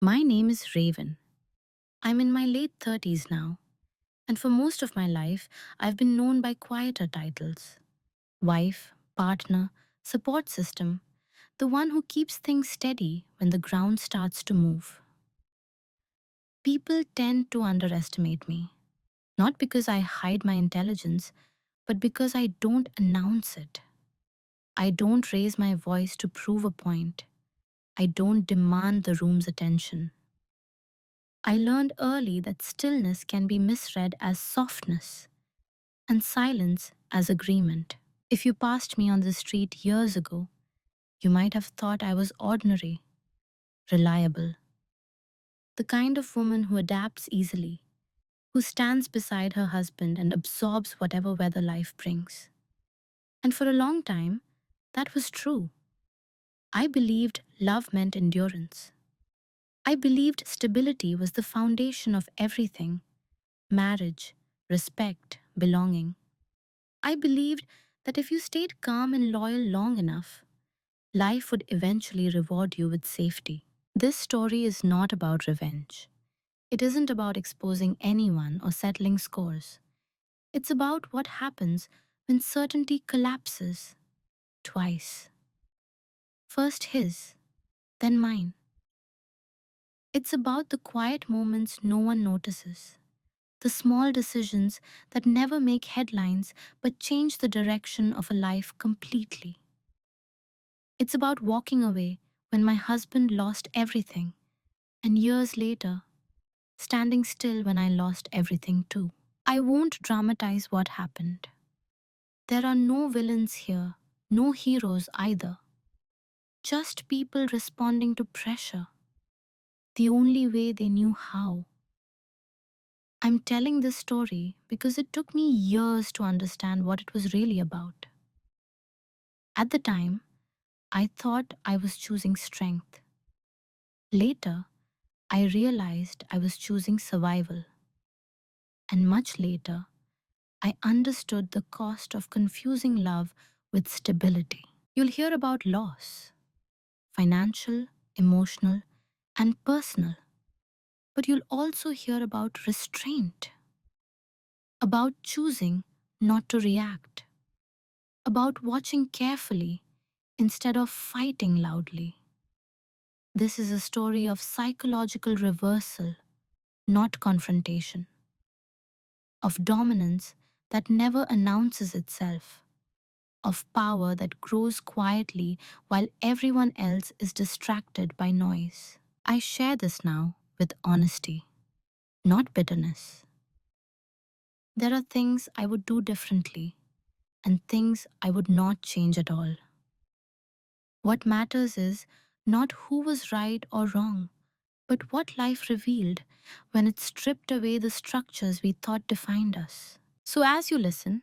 My name is Raven. I'm in my late 30s now, and for most of my life, I've been known by quieter titles: wife, partner, support system, the one who keeps things steady when the ground starts to move. People tend to underestimate me, not because I hide my intelligence, but because I don't announce it. I don't raise my voice to prove a point. I don't demand the room's attention. I learned early that stillness can be misread as softness and silence as agreement. If you passed me on the street years ago, you might have thought I was ordinary, reliable, the kind of woman who adapts easily, who stands beside her husband and absorbs whatever weather life brings. And for a long time, that was true. I believed love meant endurance. I believed stability was the foundation of everything: marriage, respect, belonging. I believed that if you stayed calm and loyal long enough, life would eventually reward you with safety. This story is not about revenge. It isn't about exposing anyone or settling scores. It's about what happens when certainty collapses twice. First his, then mine. It's about the quiet moments no one notices, the small decisions that never make headlines but change the direction of a life completely. It's about walking away when my husband lost everything, and years later, standing still when I lost everything too. I won't dramatize what happened. There are no villains here, no heroes either. Just people responding to pressure, the only way they knew how. I'm telling this story because it took me years to understand what it was really about. At the time, I thought I was choosing strength. Later, I realized I was choosing survival. And much later, I understood the cost of confusing love with stability. You'll hear about loss: financial, emotional, and personal. But you'll also hear about restraint, about choosing not to react, about watching carefully instead of fighting loudly. This is a story of psychological reversal, not confrontation, of dominance that never announces itself, of power that grows quietly while everyone else is distracted by noise. I share this now with honesty, not bitterness. There are things I would do differently and things I would not change at all. What matters is not who was right or wrong, but what life revealed when it stripped away the structures we thought defined us. So, as you listen,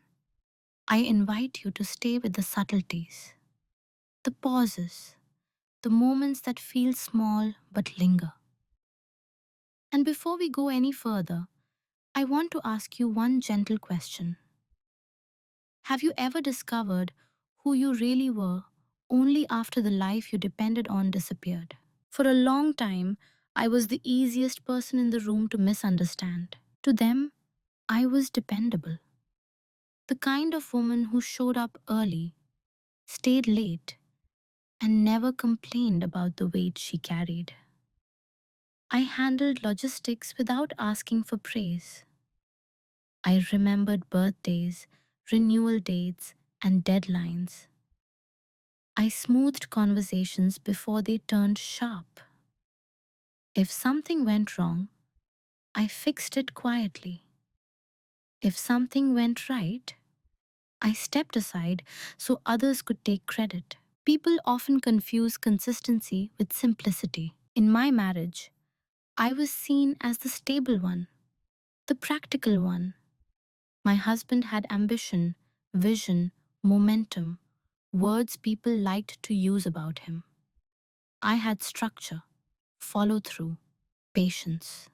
I invite you to stay with the subtleties, the pauses, the moments that feel small but linger. And before we go any further, I want to ask you one gentle question. Have you ever discovered who you really were only after the life you depended on disappeared? For a long time, I was the easiest person in the room to misunderstand. To them, I was dependable, the kind of woman who showed up early, stayed late, and never complained about the weight she carried. I handled logistics without asking for praise. I remembered birthdays, renewal dates, and deadlines. I smoothed conversations before they turned sharp. If something went wrong, I fixed it quietly. If something went right, I stepped aside so others could take credit. People often confuse consistency with simplicity. In my marriage, I was seen as the stable one, the practical one. My husband had ambition, vision, momentum, words people liked to use about him. I had structure, follow through, patience.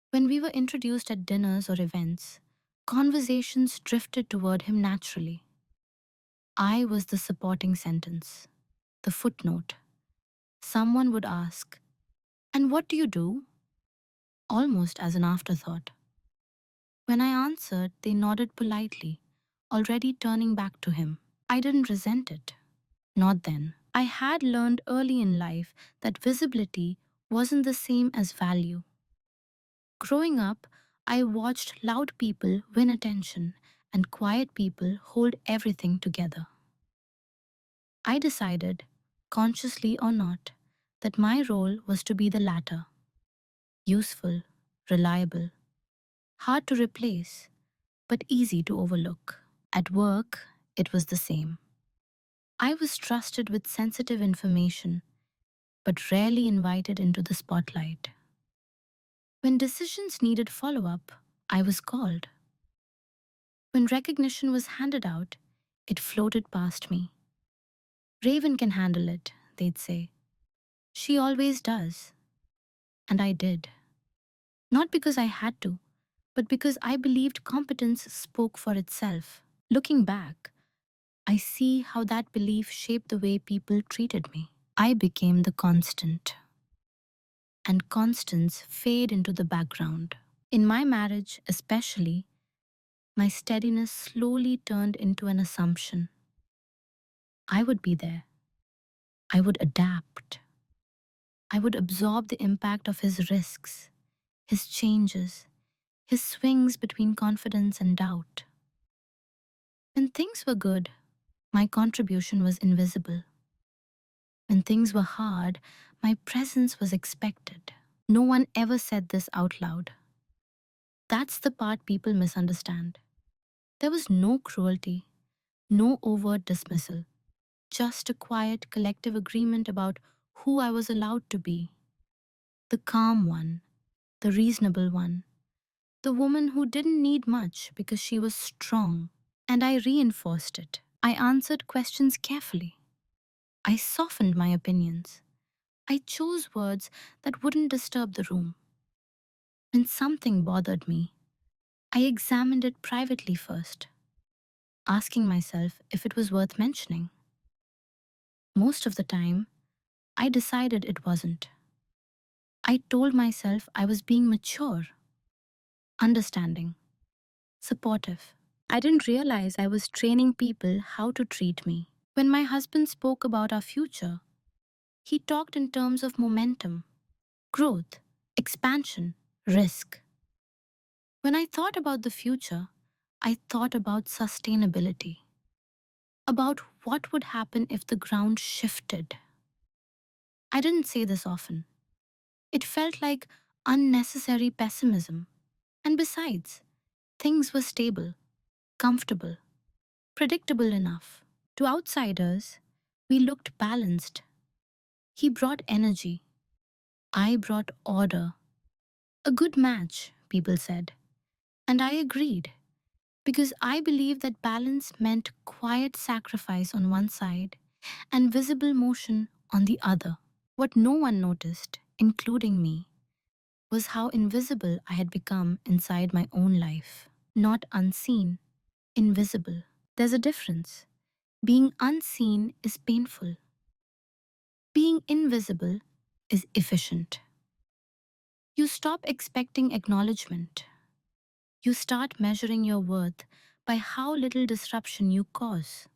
When we were introduced at dinners or events, conversations drifted toward him naturally. I was the supporting sentence, the footnote. Someone would ask, "And what do you do?" Almost as an afterthought. When I answered, they nodded politely, already turning back to him. I didn't resent it. Not then. I had learned early in life that visibility wasn't the same as value. Growing up, I watched loud people win attention and quiet people hold everything together. I decided, consciously or not, that my role was to be the latter: useful, reliable, hard to replace, but easy to overlook. At work, it was the same. I was trusted with sensitive information, but rarely invited into the spotlight. When decisions needed follow up, I was called. When recognition was handed out, it floated past me. "Raven can handle it," they'd say. "She always does." And I did. Not because I had to, but because I believed competence spoke for itself. Looking back, I see how that belief shaped the way people treated me. I became the constant, and constants fade into the background. In my marriage, especially, my steadiness slowly turned into an assumption. I would be there. I would adapt. I would absorb the impact of his risks, his changes, his swings between confidence and doubt. When things were good, my contribution was invisible. When things were hard, my presence was expected. No one ever said this out loud. That's the part people misunderstand. There was no cruelty, no overt dismissal, just a quiet collective agreement about who I was allowed to be: the calm one, the reasonable one, the woman who didn't need much because she was strong. And I reinforced it. I answered questions carefully. I softened my opinions. I chose words that wouldn't disturb the room. When something bothered me, I examined it privately first, asking myself if it was worth mentioning. Most of the time, I decided it wasn't. I told myself I was being mature, understanding, supportive. I didn't realize I was training people how to treat me. When my husband spoke about our future, he talked in terms of momentum, growth, expansion, risk. When I thought about the future, I thought about sustainability, about what would happen if the ground shifted. I didn't say this often. It felt like unnecessary pessimism. And besides, things were stable, comfortable, predictable enough. To outsiders, we looked balanced. He brought energy. I brought order. A good match, people said. And I agreed, because I believed that balance meant quiet sacrifice on one side and visible motion on the other. What no one noticed, including me, was how invisible I had become inside my own life. Not unseen, invisible. There's a difference. Being unseen is painful. Being invisible is efficient. You stop expecting acknowledgement. You start measuring your worth by how little disruption you cause.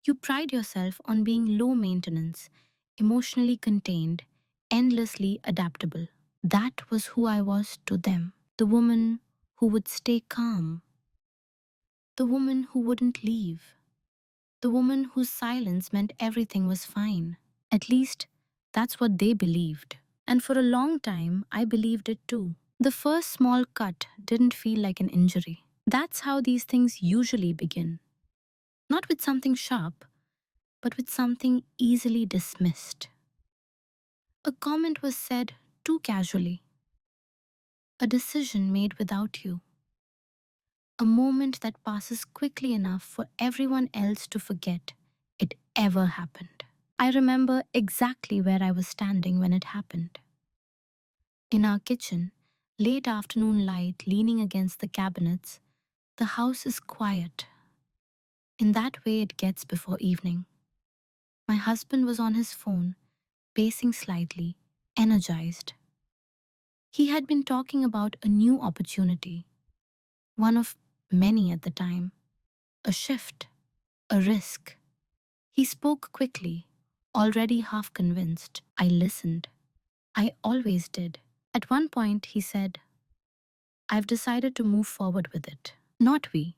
You pride yourself on being low maintenance, emotionally contained, endlessly adaptable. That was who I was to them. The woman who would stay calm. The woman who wouldn't leave. The woman whose silence meant everything was fine. At least, that's what they believed. And for a long time, I believed it too. The first small cut didn't feel like an injury. That's how these things usually begin. Not with something sharp, but with something easily dismissed. A comment was said too casually. A decision made without you. A moment that passes quickly enough for everyone else to forget it ever happened. I remember exactly where I was standing when it happened. In our kitchen, late afternoon light leaning against the cabinets, the house is quiet. In that way it gets before evening. My husband was on his phone, pacing slightly, energized. He had been talking about a new opportunity, one of many at the time, a shift, a risk. He spoke quickly, already half convinced. I listened. I always did. At one point, he said, I've decided to move forward with it. Not we.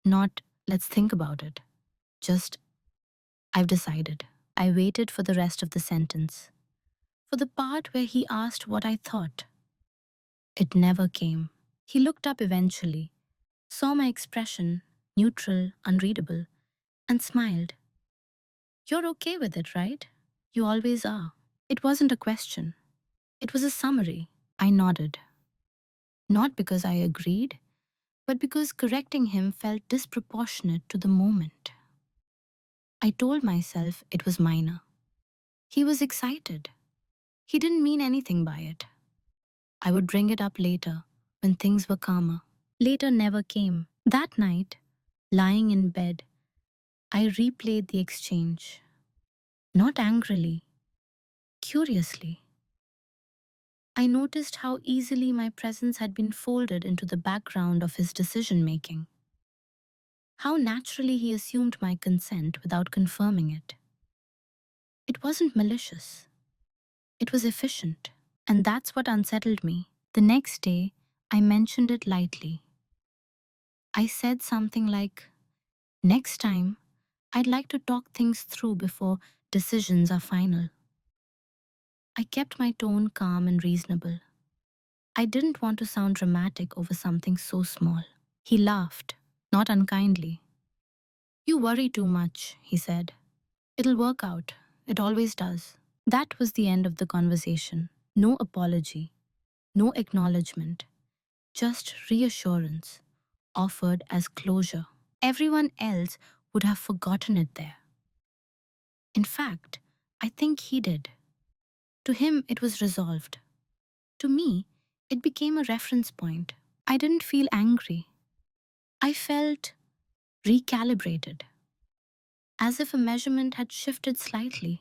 Not, let's think about it. Just, I've decided. I waited for the rest of the sentence. For the part where he asked what I thought. It never came. He looked up eventually, saw my expression, neutral, unreadable, and smiled. You're okay with it, right? You always are. It wasn't a question. It was a summary. I nodded. Not because I agreed, but because correcting him felt disproportionate to the moment. I told myself it was minor. He was excited. He didn't mean anything by it. I would bring it up later, when things were calmer. Later never came. That night, lying in bed, I replayed the exchange. Not angrily, curiously. I noticed how easily my presence had been folded into the background of his decision-making. How naturally he assumed my consent without confirming it. It wasn't malicious. It was efficient. And that's what unsettled me. The next day, I mentioned it lightly. I said something like, next time, I'd like to talk things through before decisions are final. I kept my tone calm and reasonable. I didn't want to sound dramatic over something so small. He laughed, not unkindly. You worry too much, he said. It'll work out. It always does. That was the end of the conversation. No apology, no acknowledgement, just reassurance, offered as closure. Everyone else would have forgotten it there. In fact, I think he did. To him, it was resolved. To me, it became a reference point. I didn't feel angry. I felt recalibrated, as if a measurement had shifted slightly,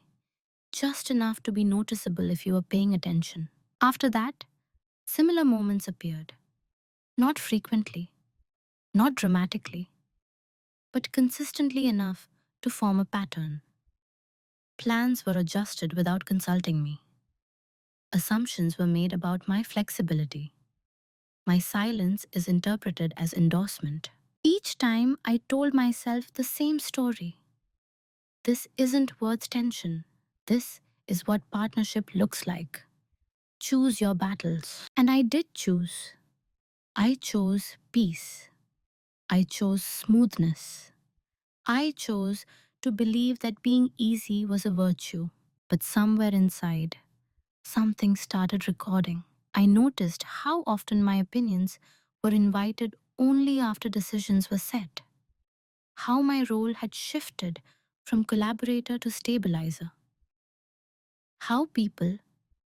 just enough to be noticeable if you were paying attention. After that, similar moments appeared. Not frequently, not dramatically, but consistently enough to form a pattern. Plans were adjusted without consulting me. Assumptions were made about my flexibility. My silence is interpreted as endorsement. Each time I told myself the same story. This isn't worth tension. This is what partnership looks like. Choose your battles. And I did choose. I chose peace. I chose smoothness. I chose to believe that being easy was a virtue. But somewhere inside, something started recording. I noticed how often my opinions were invited only after decisions were set. How my role had shifted from collaborator to stabilizer. How people,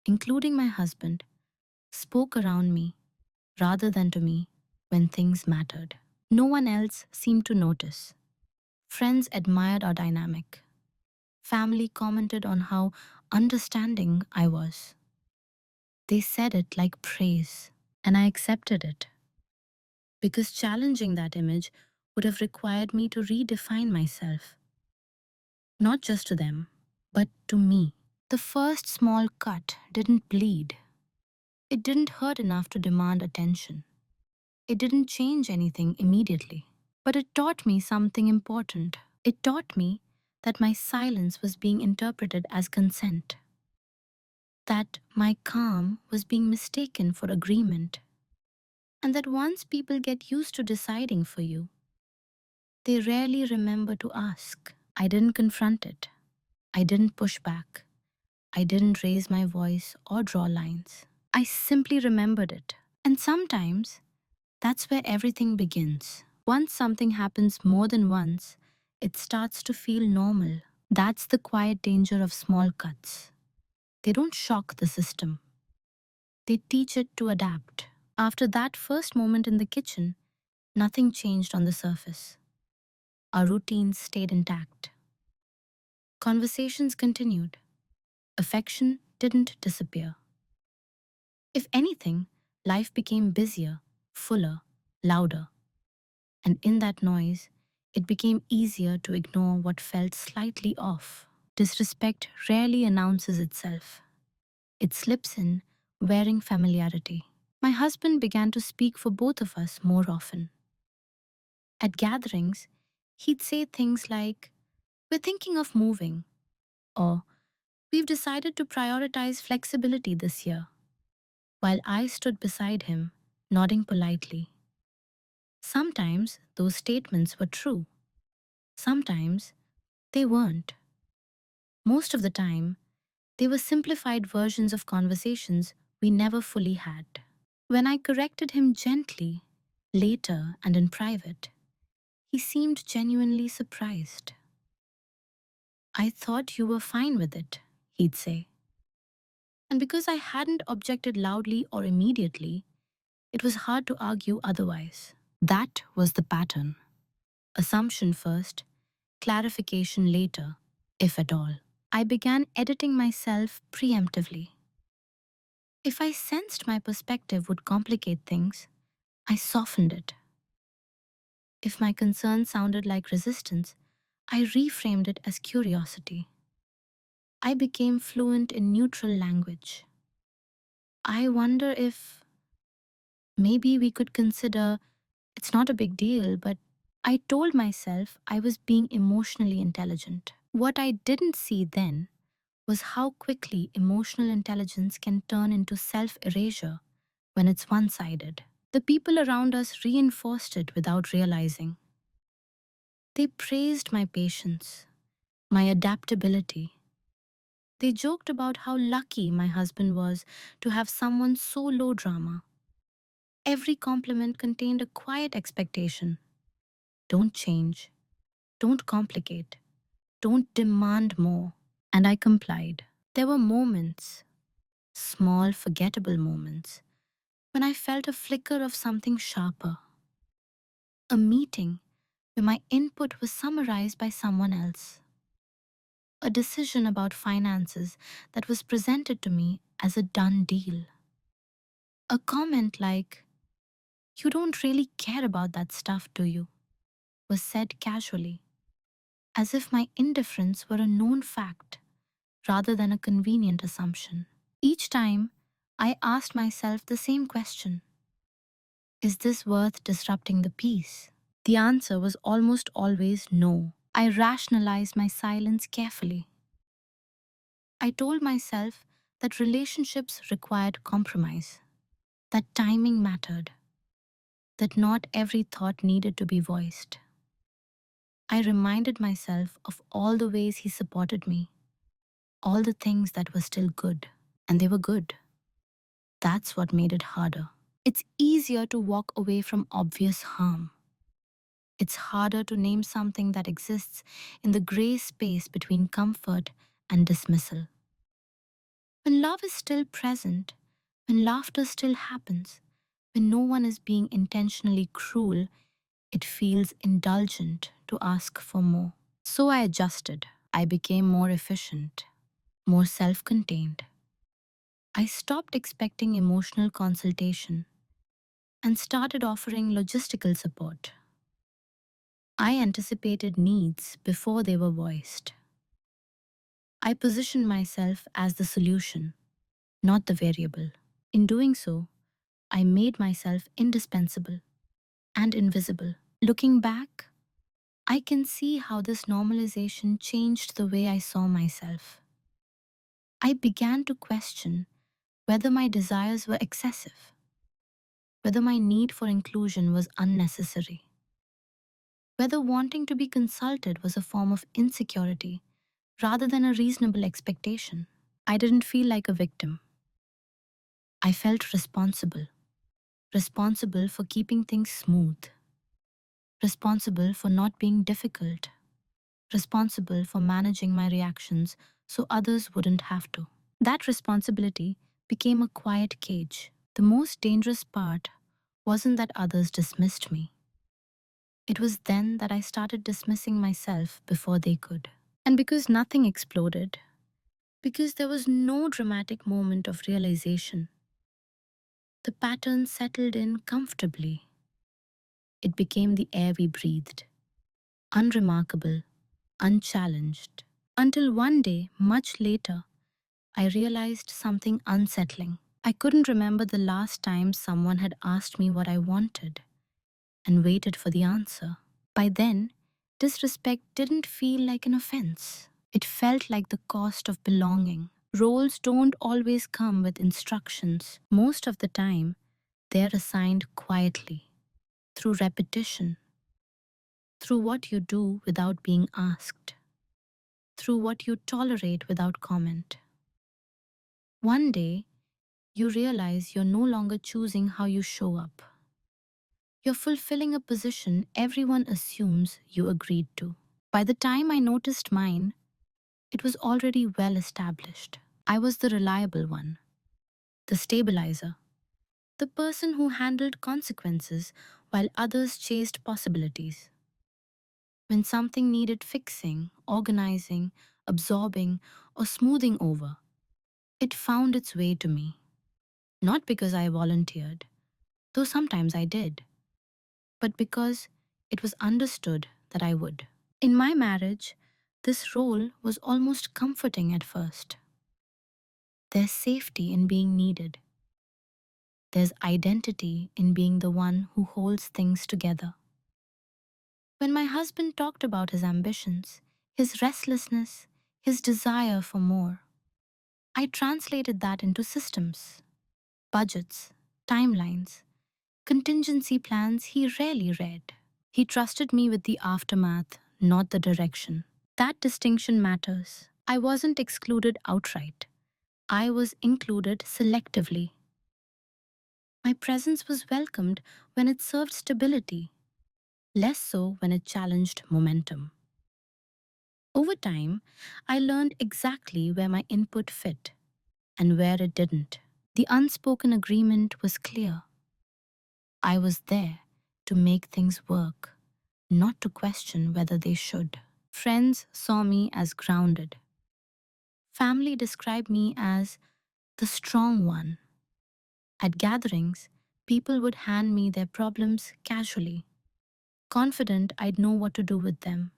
including my husband, spoke around me rather than to me when things mattered. No one else seemed to notice. Friends admired our dynamic. Family commented on how understanding I was. They said it like praise, and I accepted it. Because challenging that image would have required me to redefine myself. Not just to them, but to me. The first small cut didn't bleed. It didn't hurt enough to demand attention. It didn't change anything immediately. But it taught me something important. It taught me that my silence was being interpreted as consent. That my calm was being mistaken for agreement. And that once people get used to deciding for you, they rarely remember to ask. I didn't confront it. I didn't push back. I didn't raise my voice or draw lines. I simply remembered it. And sometimes, that's where everything begins. Once something happens more than once, it starts to feel normal. That's the quiet danger of small cuts. They don't shock the system. They teach it to adapt. After that first moment in the kitchen, nothing changed on the surface. Our routines stayed intact. Conversations continued. Affection didn't disappear. If anything, life became busier, fuller, louder, and in that noise, it became easier to ignore what felt slightly off. Disrespect rarely announces itself. It slips in, wearing familiarity. My husband began to speak for both of us more often. At gatherings, he'd say things like, "We're thinking of moving," or "We've decided to prioritize flexibility this year," while I stood beside him, nodding politely. Sometimes those statements were true. Sometimes they weren't. Most of the time, they were simplified versions of conversations we never fully had. When I corrected him gently, later and in private, he seemed genuinely surprised. "I thought you were fine with it," he'd say. And because I hadn't objected loudly or immediately, it was hard to argue otherwise. That was the pattern. Assumption first, clarification later, if at all. I began editing myself preemptively. If I sensed my perspective would complicate things, I softened it. If my concern sounded like resistance, I reframed it as curiosity. I became fluent in neutral language. I wonder if maybe we could consider it's not a big deal, but I told myself I was being emotionally intelligent. What I didn't see then was how quickly emotional intelligence can turn into self erasure when it's one sided. The people around us reinforced it without realizing. They praised my patience, my adaptability. They joked about how lucky my husband was to have someone so low drama. Every compliment contained a quiet expectation. Don't change. Don't complicate. Don't demand more. And I complied. There were moments, small, forgettable moments, when I felt a flicker of something sharper. A meeting where my input was summarized by someone else. A decision about finances that was presented to me as a done deal. A comment like, "You don't really care about that stuff, do you?" was said casually, as if my indifference were a known fact rather than a convenient assumption. Each time, I asked myself the same question: is this worth disrupting the peace? The answer was almost always no. I rationalized my silence carefully. I told myself that relationships required compromise, that timing mattered, that not every thought needed to be voiced. I reminded myself of all the ways he supported me, all the things that were still good, and they were good. That's what made it harder. It's easier to walk away from obvious harm. It's harder to name something that exists in the gray space between comfort and dismissal. When love is still present, when laughter still happens, when no one is being intentionally cruel, it feels indulgent to ask for more. So I adjusted. I became more efficient, more self contained. I stopped expecting emotional consultation and started offering logistical support. I anticipated needs before they were voiced. I positioned myself as the solution, not the variable. In doing so, I made myself indispensable and invisible. Looking back, I can see how this normalization changed the way I saw myself. I began to question whether my desires were excessive, whether my need for inclusion was unnecessary, whether wanting to be consulted was a form of insecurity rather than a reasonable expectation. I didn't feel like a victim. I felt responsible. Responsible for keeping things smooth. Responsible for not being difficult. Responsible for managing my reactions so others wouldn't have to. That responsibility became a quiet cage. The most dangerous part wasn't that others dismissed me. It was then that I started dismissing myself before they could. And because nothing exploded, because there was no dramatic moment of realization, The pattern settled in comfortably. It became the air we breathed, unremarkable, unchallenged. Until one day, much later, I realized something unsettling. I couldn't remember the last time someone had asked me what I wanted and waited for the answer. By then, disrespect didn't feel like an offense. It felt like the cost of belonging. Roles don't always come with instructions. Most of the time, they're assigned quietly, through repetition, through what you do without being asked, through what you tolerate without comment. One day, you realize you're no longer choosing how you show up. You're fulfilling a position everyone assumes you agreed to. By the time I noticed mine, it was already well established. I was the reliable one, the stabilizer, the person who handled consequences while others chased possibilities. When something needed fixing, organizing, absorbing, or smoothing over, it found its way to me. Not because I volunteered, though sometimes I did, but because it was understood that I would. In my marriage, this role was almost comforting at first. There's safety in being needed. There's identity in being the one who holds things together. When my husband talked about his ambitions, his restlessness, his desire for more, I translated that into systems, budgets, timelines, contingency plans he rarely read. He trusted me with the aftermath, not the direction. That distinction matters. I wasn't excluded outright. I was included selectively. My presence was welcomed when it served stability, less so when it challenged momentum. Over time, I learned exactly where my input fit and where it didn't. The unspoken agreement was clear. I was there to make things work, not to question whether they should. Friends saw me as grounded. Family described me as the strong one. At gatherings, people would hand me their problems casually, confident I'd know what to do with them.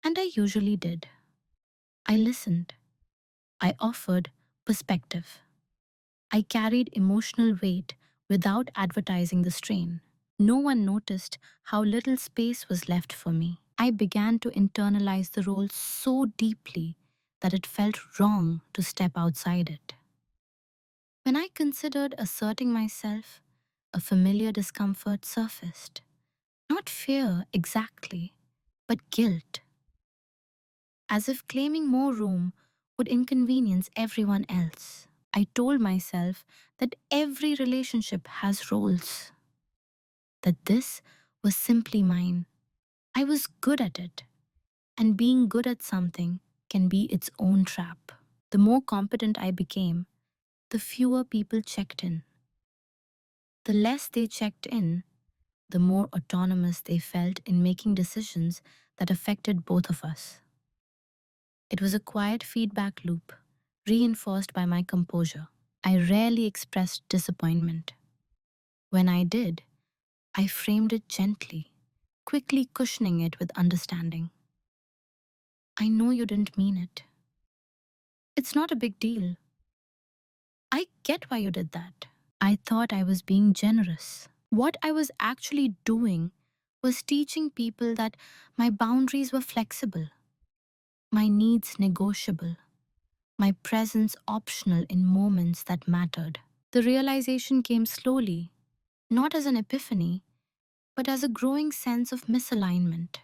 And I usually did. I listened. I offered perspective. I carried emotional weight without advertising the strain. No one noticed how little space was left for me. I began to internalize the role so deeply that it felt wrong to step outside it. When I considered asserting myself, a familiar discomfort surfaced. Not fear exactly, but guilt, as if claiming more room would inconvenience everyone else. I told myself that every relationship has roles, that this was simply mine. I was good at it, and being good at something can be its own trap. The more competent I became, the fewer people checked in. The less they checked in, the more autonomous they felt in making decisions that affected both of us. It was a quiet feedback loop, reinforced by my composure. I rarely expressed disappointment. When I did, I framed it gently, quickly cushioning it with understanding. I know you didn't mean it. It's not a big deal. I get why you did that. I thought I was being generous. What I was actually doing was teaching people that my boundaries were flexible, my needs negotiable, my presence optional in moments that mattered. The realization came slowly, not as an epiphany, but as a growing sense of misalignment.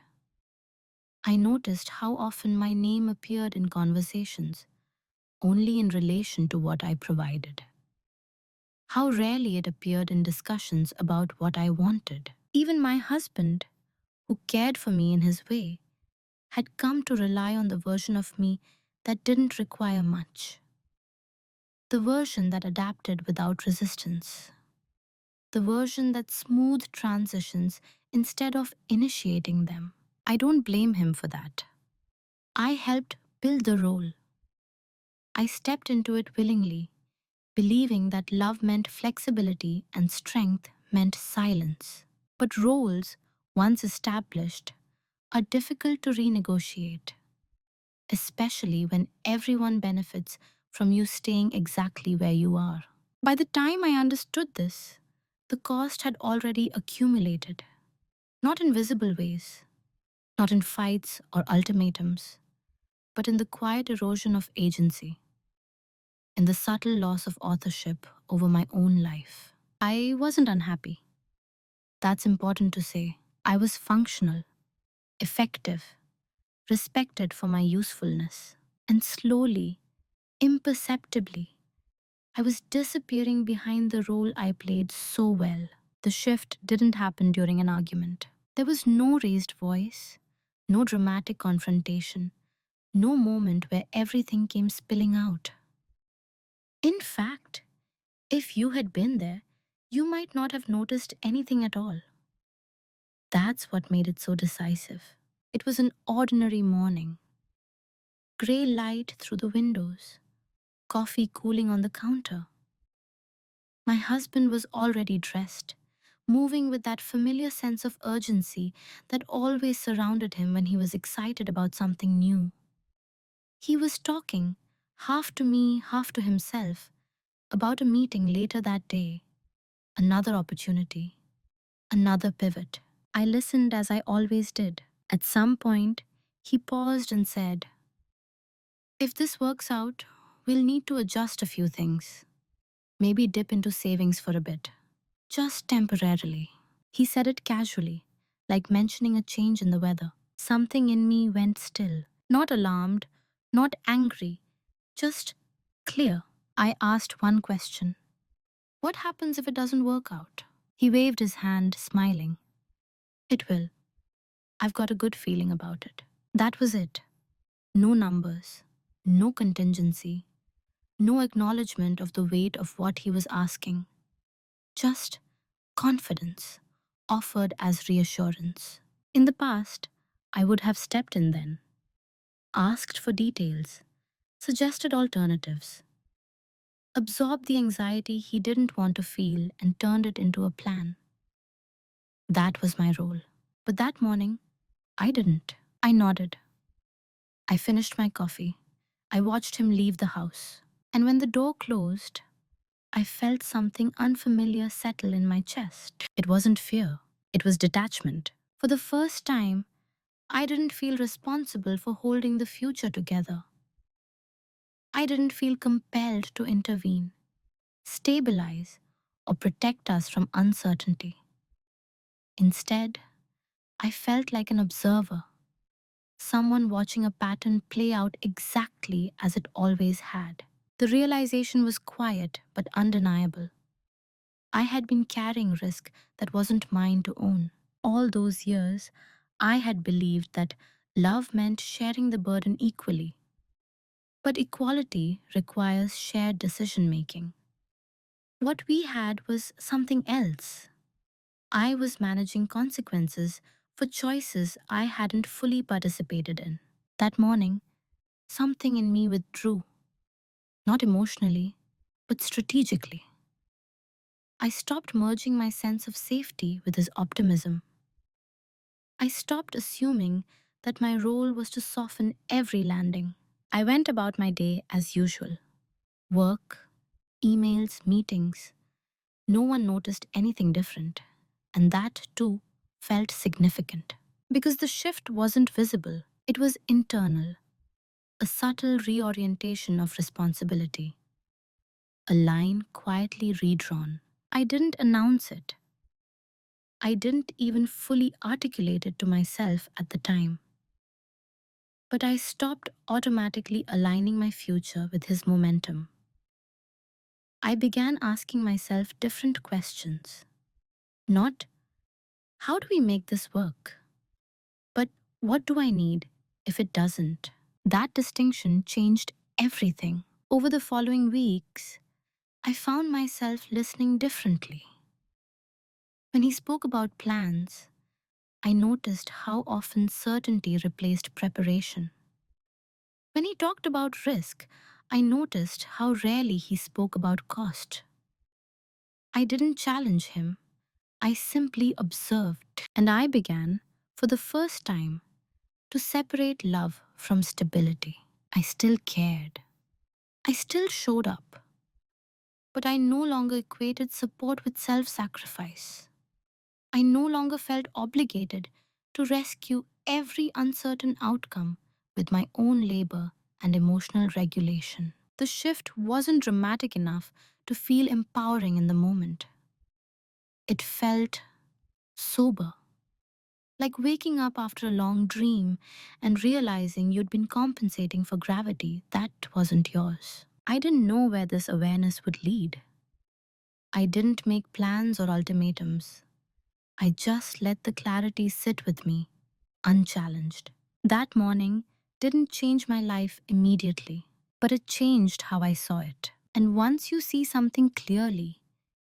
I noticed how often my name appeared in conversations, only in relation to what I provided. How rarely it appeared in discussions about what I wanted. Even my husband, who cared for me in his way, had come to rely on the version of me that didn't require much. The version that adapted without resistance. The version that smoothed transitions instead of initiating them. I don't blame him for that. I helped build the role. I stepped into it willingly, believing that love meant flexibility and strength meant silence. But roles, once established, are difficult to renegotiate, especially when everyone benefits from you staying exactly where you are. By the time I understood this, the cost had already accumulated, not in visible ways, not in fights or ultimatums, but in the quiet erosion of agency, in the subtle loss of authorship over my own life. I wasn't unhappy. That's important to say. I was functional, effective, respected for my usefulness. And slowly, imperceptibly, I was disappearing behind the role I played so well. The shift didn't happen during an argument. There was no raised voice, no dramatic confrontation, no moment where everything came spilling out. In fact, if you had been there, you might not have noticed anything at all. That's what made it so decisive. It was an ordinary morning. Grey light through the windows, coffee cooling on the counter. My husband was already dressed, moving with that familiar sense of urgency that always surrounded him when he was excited about something new. He was talking, half to me, half to himself, about a meeting later that day, another opportunity, another pivot. I listened as I always did. At some point, he paused and said, "If this works out, we'll need to adjust a few things. Maybe dip into savings for a bit. Just temporarily." He said it casually, like mentioning a change in the weather. Something in me went still. Not alarmed, not angry, just clear. I asked one question. "What happens if it doesn't work out?" He waved his hand, smiling. "It will. I've got a good feeling about it." That was it. No numbers, no contingency, no acknowledgement of the weight of what he was asking. Just confidence, offered as reassurance. In the past, I would have stepped in then, asked for details, suggested alternatives, absorbed the anxiety he didn't want to feel and turned it into a plan. That was my role. But that morning, I didn't. I nodded. I finished my coffee. I watched him leave the house. And when the door closed, I felt something unfamiliar settle in my chest. It wasn't fear, it was detachment. For the first time, I didn't feel responsible for holding the future together. I didn't feel compelled to intervene, stabilize, or protect us from uncertainty. Instead, I felt like an observer, someone watching a pattern play out exactly as it always had. The realization was quiet but undeniable. I had been carrying risk that wasn't mine to own. All those years, I had believed that love meant sharing the burden equally. But equality requires shared decision making. What we had was something else. I was managing consequences for choices I hadn't fully participated in. That morning, something in me withdrew, not emotionally, but strategically. I stopped merging my sense of safety with his optimism. I stopped assuming that my role was to soften every landing. I went about my day as usual. Work, emails, meetings. No one noticed anything different. And that, too, felt significant. Because the shift wasn't visible, it was internal, a subtle reorientation of responsibility, a line quietly redrawn. I didn't announce it. I didn't even fully articulate it to myself at the time. But I stopped automatically aligning my future with his momentum. I began asking myself different questions. Not, how do we make this work? But what do I need if it doesn't? That distinction changed everything. Over the following weeks, I found myself listening differently. When he spoke about plans, I noticed how often certainty replaced preparation. When he talked about risk, I noticed how rarely he spoke about cost. I didn't challenge him, I simply observed. And I began, for the first time, to separate love from stability. I still cared. I still showed up. But I no longer equated support with self sacrifice. I no longer felt obligated to rescue every uncertain outcome with my own labor and emotional regulation. The shift wasn't dramatic enough to feel empowering in the moment. It felt sober, like waking up after a long dream and realizing you'd been compensating for gravity that wasn't yours. I didn't know where this awareness would lead. I didn't make plans or ultimatums. I just let the clarity sit with me, unchallenged. That morning didn't change my life immediately, but it changed how I saw it. And once you see something clearly,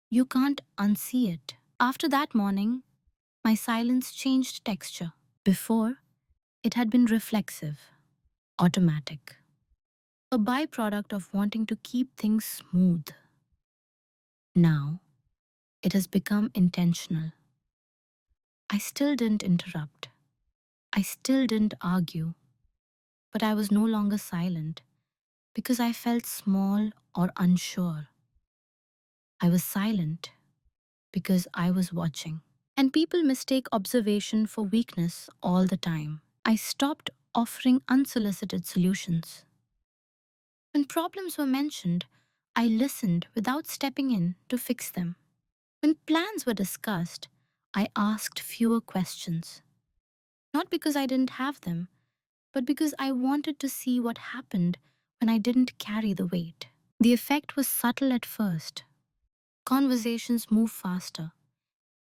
you can't unsee it. After that morning, my silence changed texture. Before, it had been reflexive, automatic, a byproduct of wanting to keep things smooth. Now, it has become intentional. I still didn't interrupt. I still didn't argue, but I was no longer silent because I felt small or unsure. I was silent because I was watching. And people mistake observation for weakness all the time. I stopped offering unsolicited solutions. When problems were mentioned, I listened without stepping in to fix them. When plans were discussed, I asked fewer questions. Not because I didn't have them, but because I wanted to see what happened when I didn't carry the weight. The effect was subtle at first. Conversations moved faster.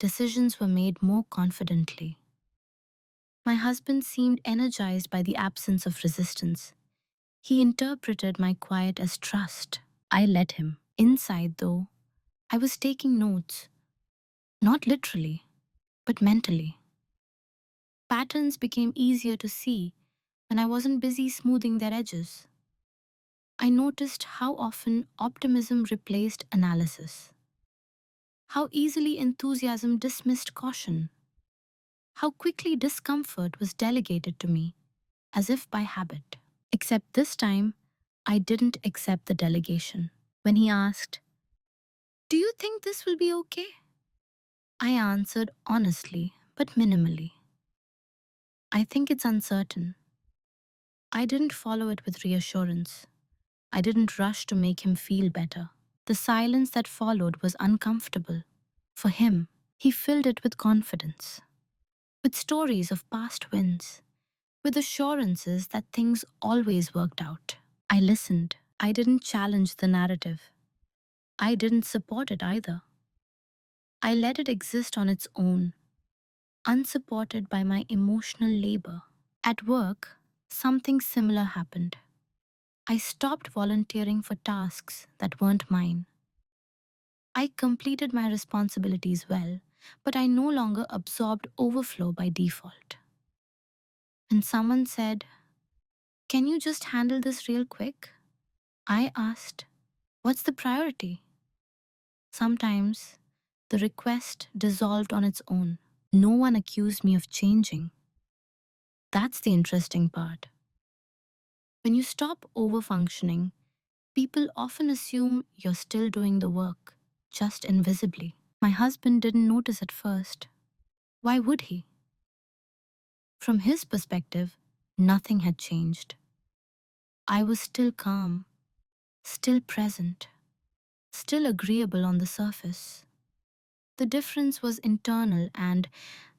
Decisions were made more confidently. My husband seemed energized by the absence of resistance. He interpreted my quiet as trust. I let him. Inside, though, I was taking notes, not literally, but mentally. Patterns became easier to see when I wasn't busy smoothing their edges. I noticed how often optimism replaced analysis, how easily enthusiasm dismissed caution, how quickly discomfort was delegated to me, as if by habit. Except this time, I didn't accept the delegation. When he asked, "Do you think this will be okay?" I answered honestly, but minimally. "I think it's uncertain." I didn't follow it with reassurance. I didn't rush to make him feel better. The silence that followed was uncomfortable. For him, he filled it with confidence, with stories of past wins, with assurances that things always worked out. I listened. I didn't challenge the narrative. I didn't support it either. I let it exist on its own, unsupported by my emotional labor. At work, something similar happened. I stopped volunteering for tasks that weren't mine. I completed my responsibilities well, but I no longer absorbed overflow by default. When someone said, "Can you just handle this real quick?" I asked, "What's the priority?" Sometimes the request dissolved on its own. No one accused me of changing. That's the interesting part. When you stop overfunctioning, people often assume you're still doing the work, just invisibly. My husband didn't notice at first. Why would he? From his perspective, nothing had changed. I was still calm, still present, still agreeable on the surface. The difference was internal and,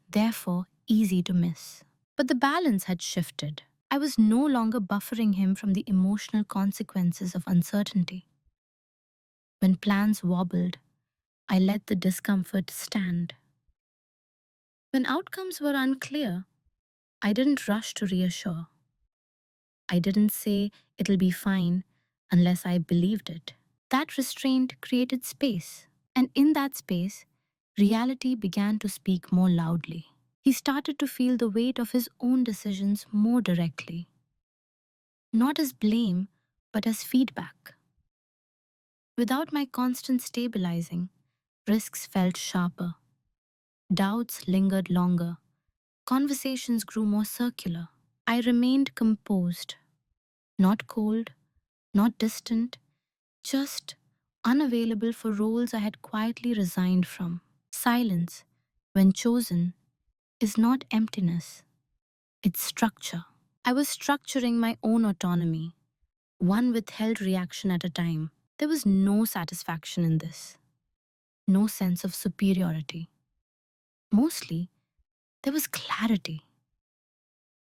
therefore, easy to miss. But the balance had shifted. I was no longer buffering him from the emotional consequences of uncertainty. When plans wobbled, I let the discomfort stand. When outcomes were unclear, I didn't rush to reassure. I didn't say it'll be fine unless I believed it. That restraint created space, and in that space, reality began to speak more loudly. He started to feel the weight of his own decisions more directly, not as blame, but as feedback. Without my constant stabilizing, risks felt sharper, doubts lingered longer, conversations grew more circular. I remained composed, not cold, not distant, just unavailable for roles I had quietly resigned from. Silence, when chosen, is not emptiness, it's structure. I was structuring my own autonomy, one withheld reaction at a time. There was no satisfaction in this, no sense of superiority. Mostly, there was clarity.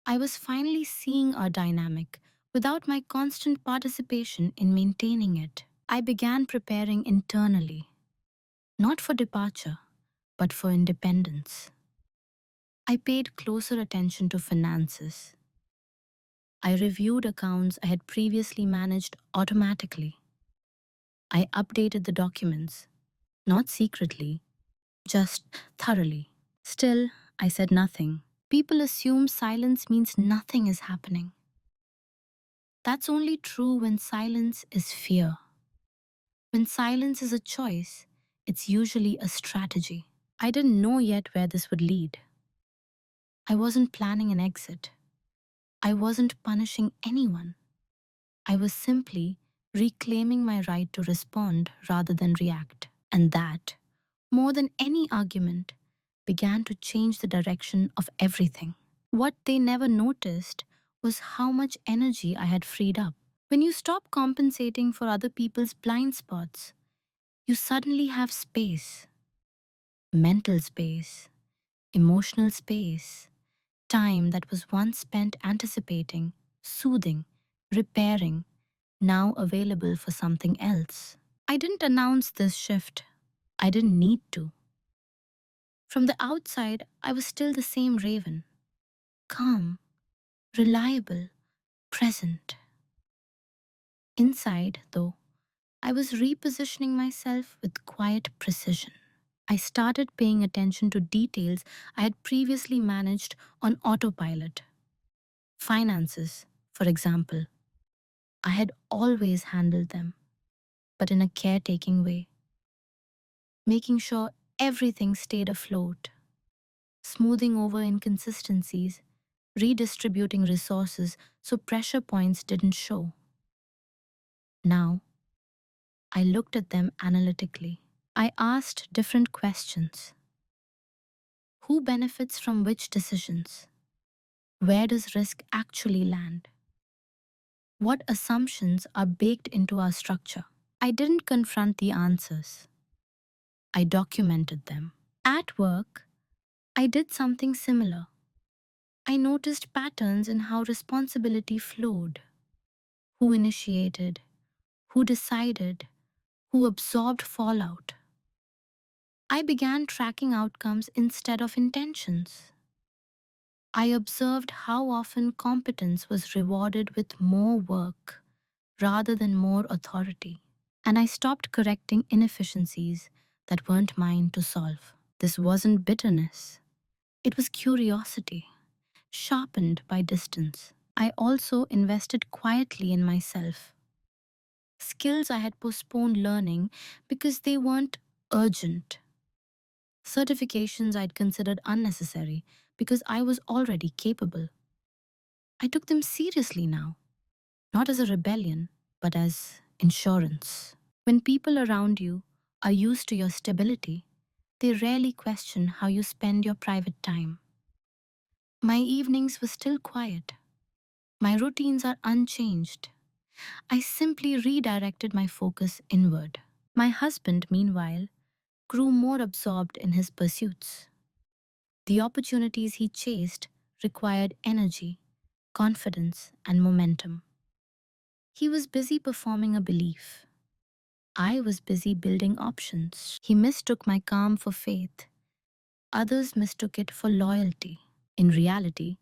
I was finally seeing our dynamic without my constant participation in maintaining it. I began preparing internally, not for departure, but for independence. I paid closer attention to finances. I reviewed accounts I had previously managed automatically. I updated the documents, not secretly, just thoroughly. Still, I said nothing. People assume silence means nothing is happening. That's only true when silence is fear. When silence is a choice, it's usually a strategy. I didn't know yet where this would lead. I wasn't planning an exit. I wasn't punishing anyone. I was simply reclaiming my right to respond rather than react. And that, more than any argument, began to change the direction of everything. What they never noticed was how much energy I had freed up. When you stop compensating for other people's blind spots, you suddenly have space, mental space, emotional space, time that was once spent anticipating, soothing, repairing, now available for something else. I didn't announce this shift. I didn't need to. From the outside, I was still the same Raven, calm, reliable, present. Inside, though, I was repositioning myself with quiet precision. I started paying attention to details I had previously managed on autopilot. Finances, for example. I had always handled them, but in a caretaking way, making sure everything stayed afloat, smoothing over inconsistencies, redistributing resources so pressure points didn't show. Now, I looked at them analytically. I asked different questions. Who benefits from which decisions? Where does risk actually land? What assumptions are baked into our structure? I didn't confront the answers. I documented them. At work, I did something similar. I noticed patterns in how responsibility flowed. Who initiated? Who decided? Who absorbed fallout? I began tracking outcomes instead of intentions. I observed how often competence was rewarded with more work rather than more authority. And I stopped correcting inefficiencies that weren't mine to solve. This wasn't bitterness, it was curiosity, sharpened by distance. I also invested quietly in myself. Skills I had postponed learning because they weren't urgent. Certifications I'd considered unnecessary because I was already capable. I took them seriously now, not as a rebellion, but as insurance. When people around you are used to your stability, they rarely question how you spend your private time. My evenings were still quiet. My routines are unchanged. I simply redirected my focus inward. My husband, meanwhile, grew more absorbed in his pursuits. The opportunities he chased required energy, confidence, and momentum. He was busy performing a belief. I was busy building options. He mistook my calm for faith. Others mistook it for loyalty. In reality,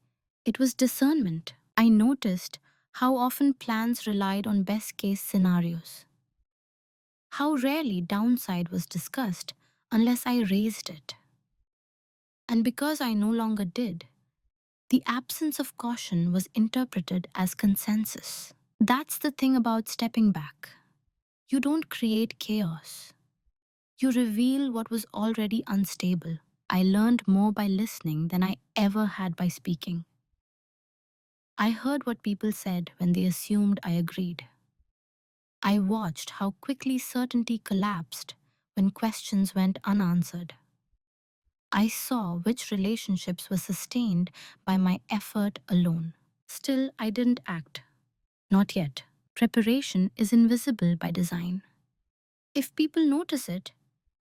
it was discernment. I noticed how often plans relied on best case scenarios, how rarely downside was discussed unless I raised it. And because I no longer did, the absence of caution was interpreted as consensus. That's the thing about stepping back. You don't create chaos. You reveal what was already unstable. I learned more by listening than I ever had by speaking. I heard what people said when they assumed I agreed. I watched how quickly certainty collapsed when questions went unanswered. I saw which relationships were sustained by my effort alone. Still, I didn't act. Not yet. Preparation is invisible by design. If people notice it,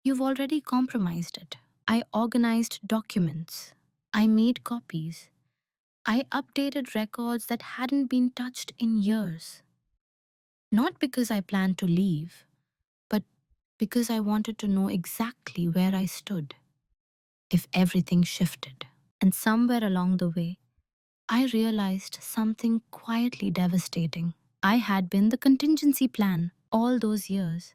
you've already compromised it. I organized documents. I made copies. I updated records that hadn't been touched in years. Not because I planned to leave, but because I wanted to know exactly where I stood if everything shifted. And somewhere along the way, I realized something quietly devastating. I had been the contingency plan all those years.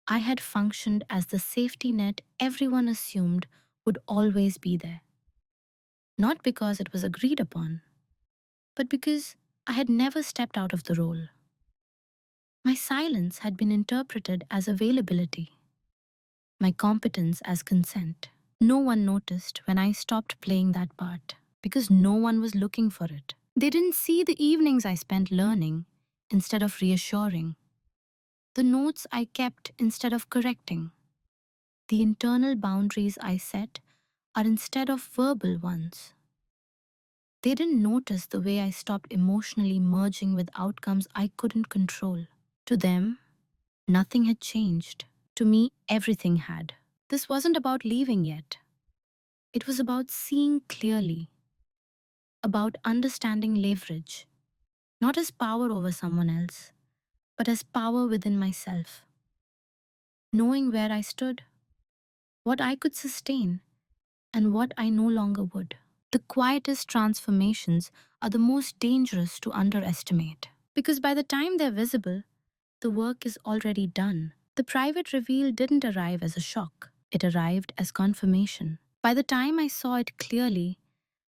I had functioned as the safety net everyone assumed would always be there. Not because it was agreed upon, but because I had never stepped out of the role. My silence had been interpreted as availability, my competence as consent. No one noticed when I stopped playing that part because no one was looking for it. They didn't see the evenings I spent learning instead of reassuring, the notes I kept instead of correcting, the internal boundaries I set are instead of verbal ones. They didn't notice the way I stopped emotionally merging with outcomes I couldn't control. To them, nothing had changed. To me, everything had. This wasn't about leaving yet. It was about seeing clearly, about understanding leverage, not as power over someone else, but as power within myself. Knowing where I stood, what I could sustain, and what I no longer would. The quietest transformations are the most dangerous to underestimate. Because by the time they're visible, the work is already done. The private reveal didn't arrive as a shock, it arrived as confirmation. By the time I saw it clearly,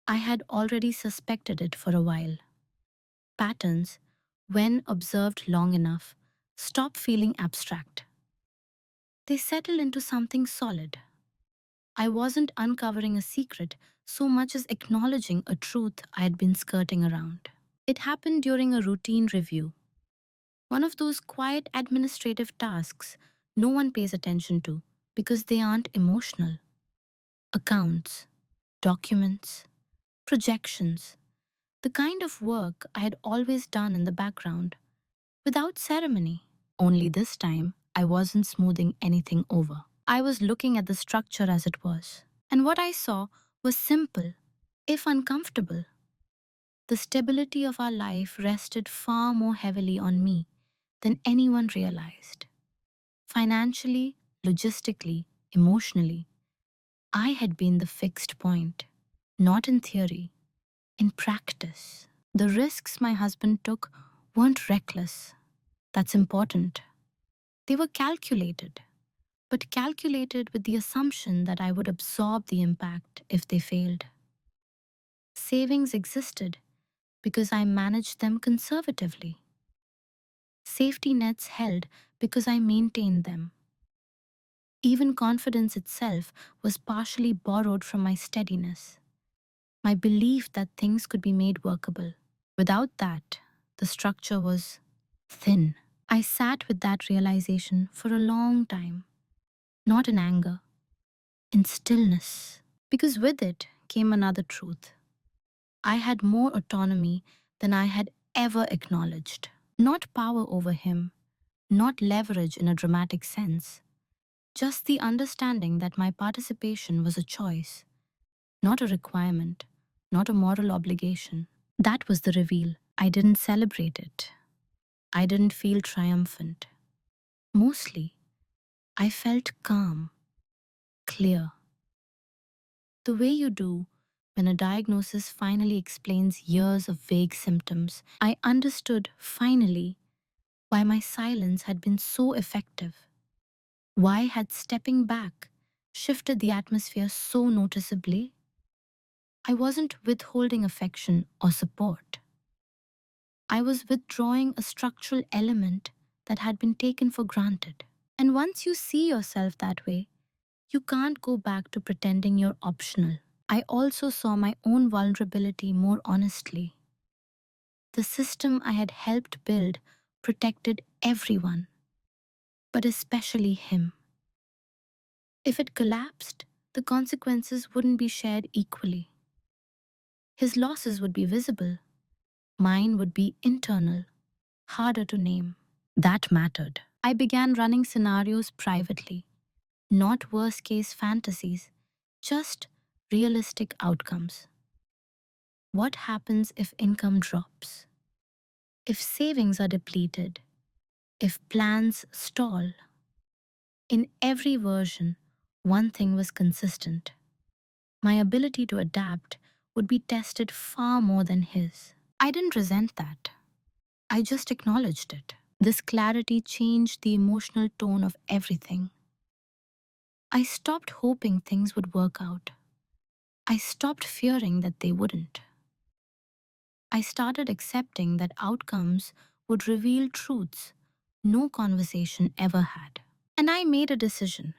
I had already suspected it for a while. Patterns, when observed long enough, stop feeling abstract. They settle into something solid. I wasn't uncovering a secret so much as acknowledging a truth I had been skirting around. It happened during a routine review, one of those quiet administrative tasks no one pays attention to because they aren't emotional. Accounts, documents, projections, the kind of work I had always done in the background, without ceremony. Only this time, I wasn't smoothing anything over. I was looking at the structure as it was. And what I saw was simple, if uncomfortable. The stability of our life rested far more heavily on me than anyone realized. Financially, logistically, emotionally, I had been the fixed point, not in theory, in practice. The risks my husband took weren't reckless. That's important. They were calculated, but calculated with the assumption that I would absorb the impact if they failed. Savings existed because I managed them conservatively. Safety nets held because I maintained them. Even confidence itself was partially borrowed from my steadiness, my belief that things could be made workable. Without that, the structure was thin. I sat with that realization for a long time, not in anger, in stillness, because with it came another truth. I had more autonomy than I had ever acknowledged. Not power over him, not leverage in a dramatic sense, just the understanding that my participation was a choice, not a requirement, not a moral obligation. That was the reveal. I didn't celebrate it. I didn't feel triumphant. Mostly, I felt calm, clear. The way you do when a diagnosis finally explains years of vague symptoms. I understood finally why my silence had been so effective. Why had stepping back shifted the atmosphere so noticeably? I wasn't withholding affection or support. I was withdrawing a structural element that had been taken for granted. And once you see yourself that way, you can't go back to pretending you're optional. I also saw my own vulnerability more honestly. The system I had helped build protected everyone, but especially him. If it collapsed, the consequences wouldn't be shared equally. His losses would be visible, mine would be internal, harder to name. That mattered. I began running scenarios privately, not worst case fantasies, just realistic outcomes. What happens if income drops? If savings are depleted? If plans stall? In every version, one thing was consistent. My ability to adapt would be tested far more than his. I didn't resent that. I just acknowledged it. This clarity changed the emotional tone of everything. I stopped hoping things would work out. I stopped fearing that they wouldn't. I started accepting that outcomes would reveal truths no conversation ever had. And I made a decision,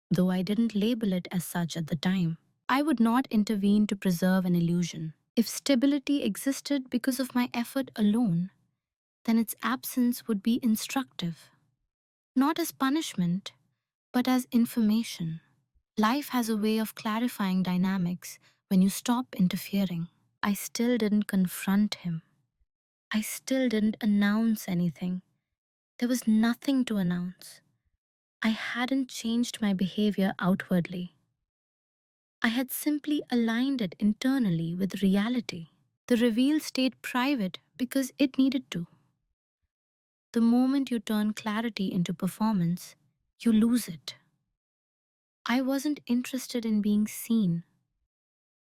though I didn't label it as such at the time. I would not intervene to preserve an illusion. If stability existed because of my effort alone, then its absence would be instructive, not as punishment, but as information. Life has a way of clarifying dynamics when you stop interfering. I still didn't confront him. I still didn't announce anything. There was nothing to announce. I hadn't changed my behavior outwardly. I had simply aligned it internally with reality. The reveal stayed private because it needed to. The moment you turn clarity into performance, you lose it. I wasn't interested in being seen.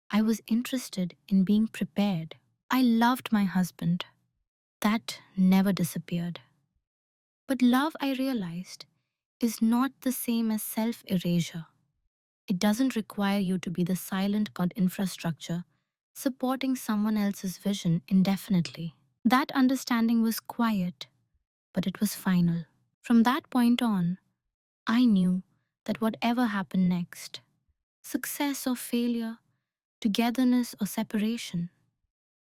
I was interested in being prepared. I loved my husband. That never disappeared. But love, I realized, is not the same as self-erasure. It doesn't require you to be the silent God infrastructure supporting someone else's vision indefinitely. That understanding was quiet, but it was final. From that point on, I knew that whatever happened next, success or failure, togetherness or separation,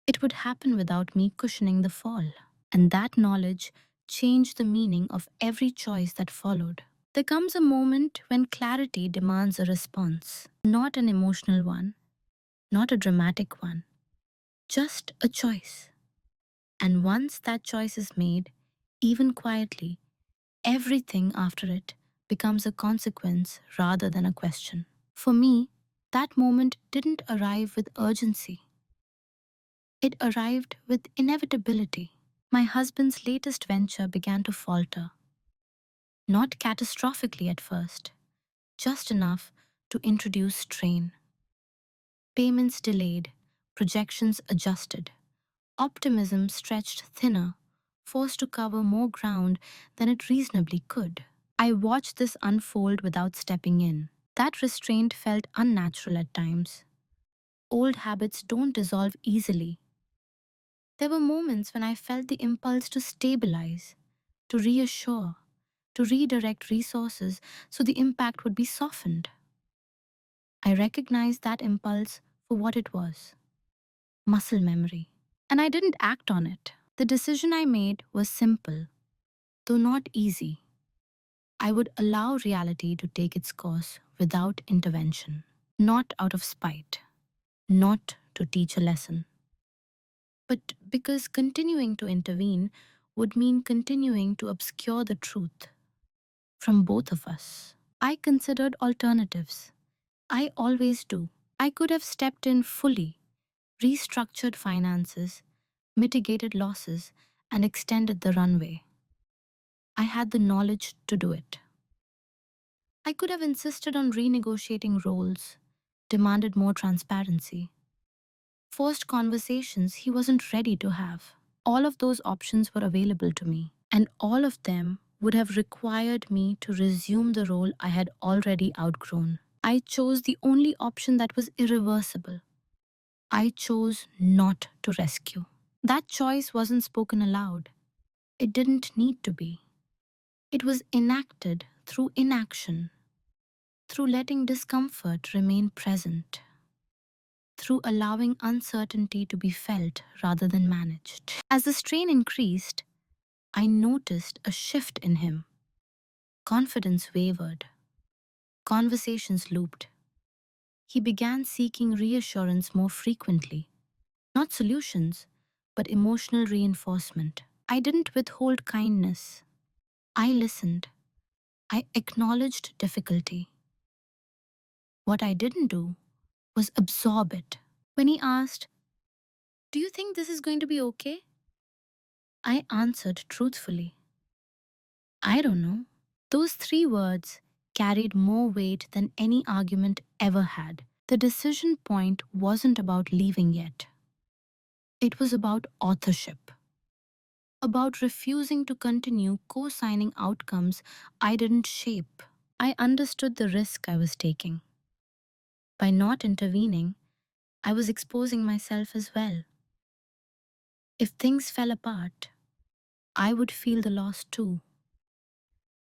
it would happen without me cushioning the fall. And that knowledge changed the meaning of every choice that followed. There comes a moment when clarity demands a response, not an emotional one, not a dramatic one, just a choice. And once that choice is made, even quietly, everything after it becomes a consequence rather than a question. For me, that moment didn't arrive with urgency. It arrived with inevitability. My husband's latest venture began to falter. Not catastrophically at first, just enough to introduce strain. Payments delayed, projections adjusted, optimism stretched thinner, forced to cover more ground than it reasonably could. I watched this unfold without stepping in. That restraint felt unnatural at times. Old habits don't dissolve easily. There were moments when I felt the impulse to stabilize, to reassure, to redirect resources so the impact would be softened. I recognized that impulse for what it was: muscle memory. And I didn't act on it. The decision I made was simple, though not easy. I would allow reality to take its course without intervention, not out of spite, not to teach a lesson, but because continuing to intervene would mean continuing to obscure the truth from both of us. I considered alternatives. I always do. I could have stepped in fully, restructured finances, mitigated losses, and extended the runway. I had the knowledge to do it. I could have insisted on renegotiating roles, demanded more transparency, forced conversations he wasn't ready to have. All of those options were available to me, and all of them would have required me to resume the role I had already outgrown. I chose the only option that was irreversible. I chose not to rescue. That choice wasn't spoken aloud. It didn't need to be. It was enacted through inaction, through letting discomfort remain present, through allowing uncertainty to be felt rather than managed. As the strain increased, I noticed a shift in him. Confidence wavered, conversations looped. He began seeking reassurance more frequently, not solutions, but emotional reinforcement. I didn't withhold kindness. I listened. I acknowledged difficulty. What I didn't do was absorb it. When he asked, "Do you think this is going to be okay?" I answered truthfully, "I don't know." Those three words carried more weight than any argument ever had. The decision point wasn't about leaving yet. It was about authorship, about refusing to continue co signing outcomes I didn't shape. I understood the risk I was taking. By not intervening, I was exposing myself as well. If things fell apart, I would feel the loss too.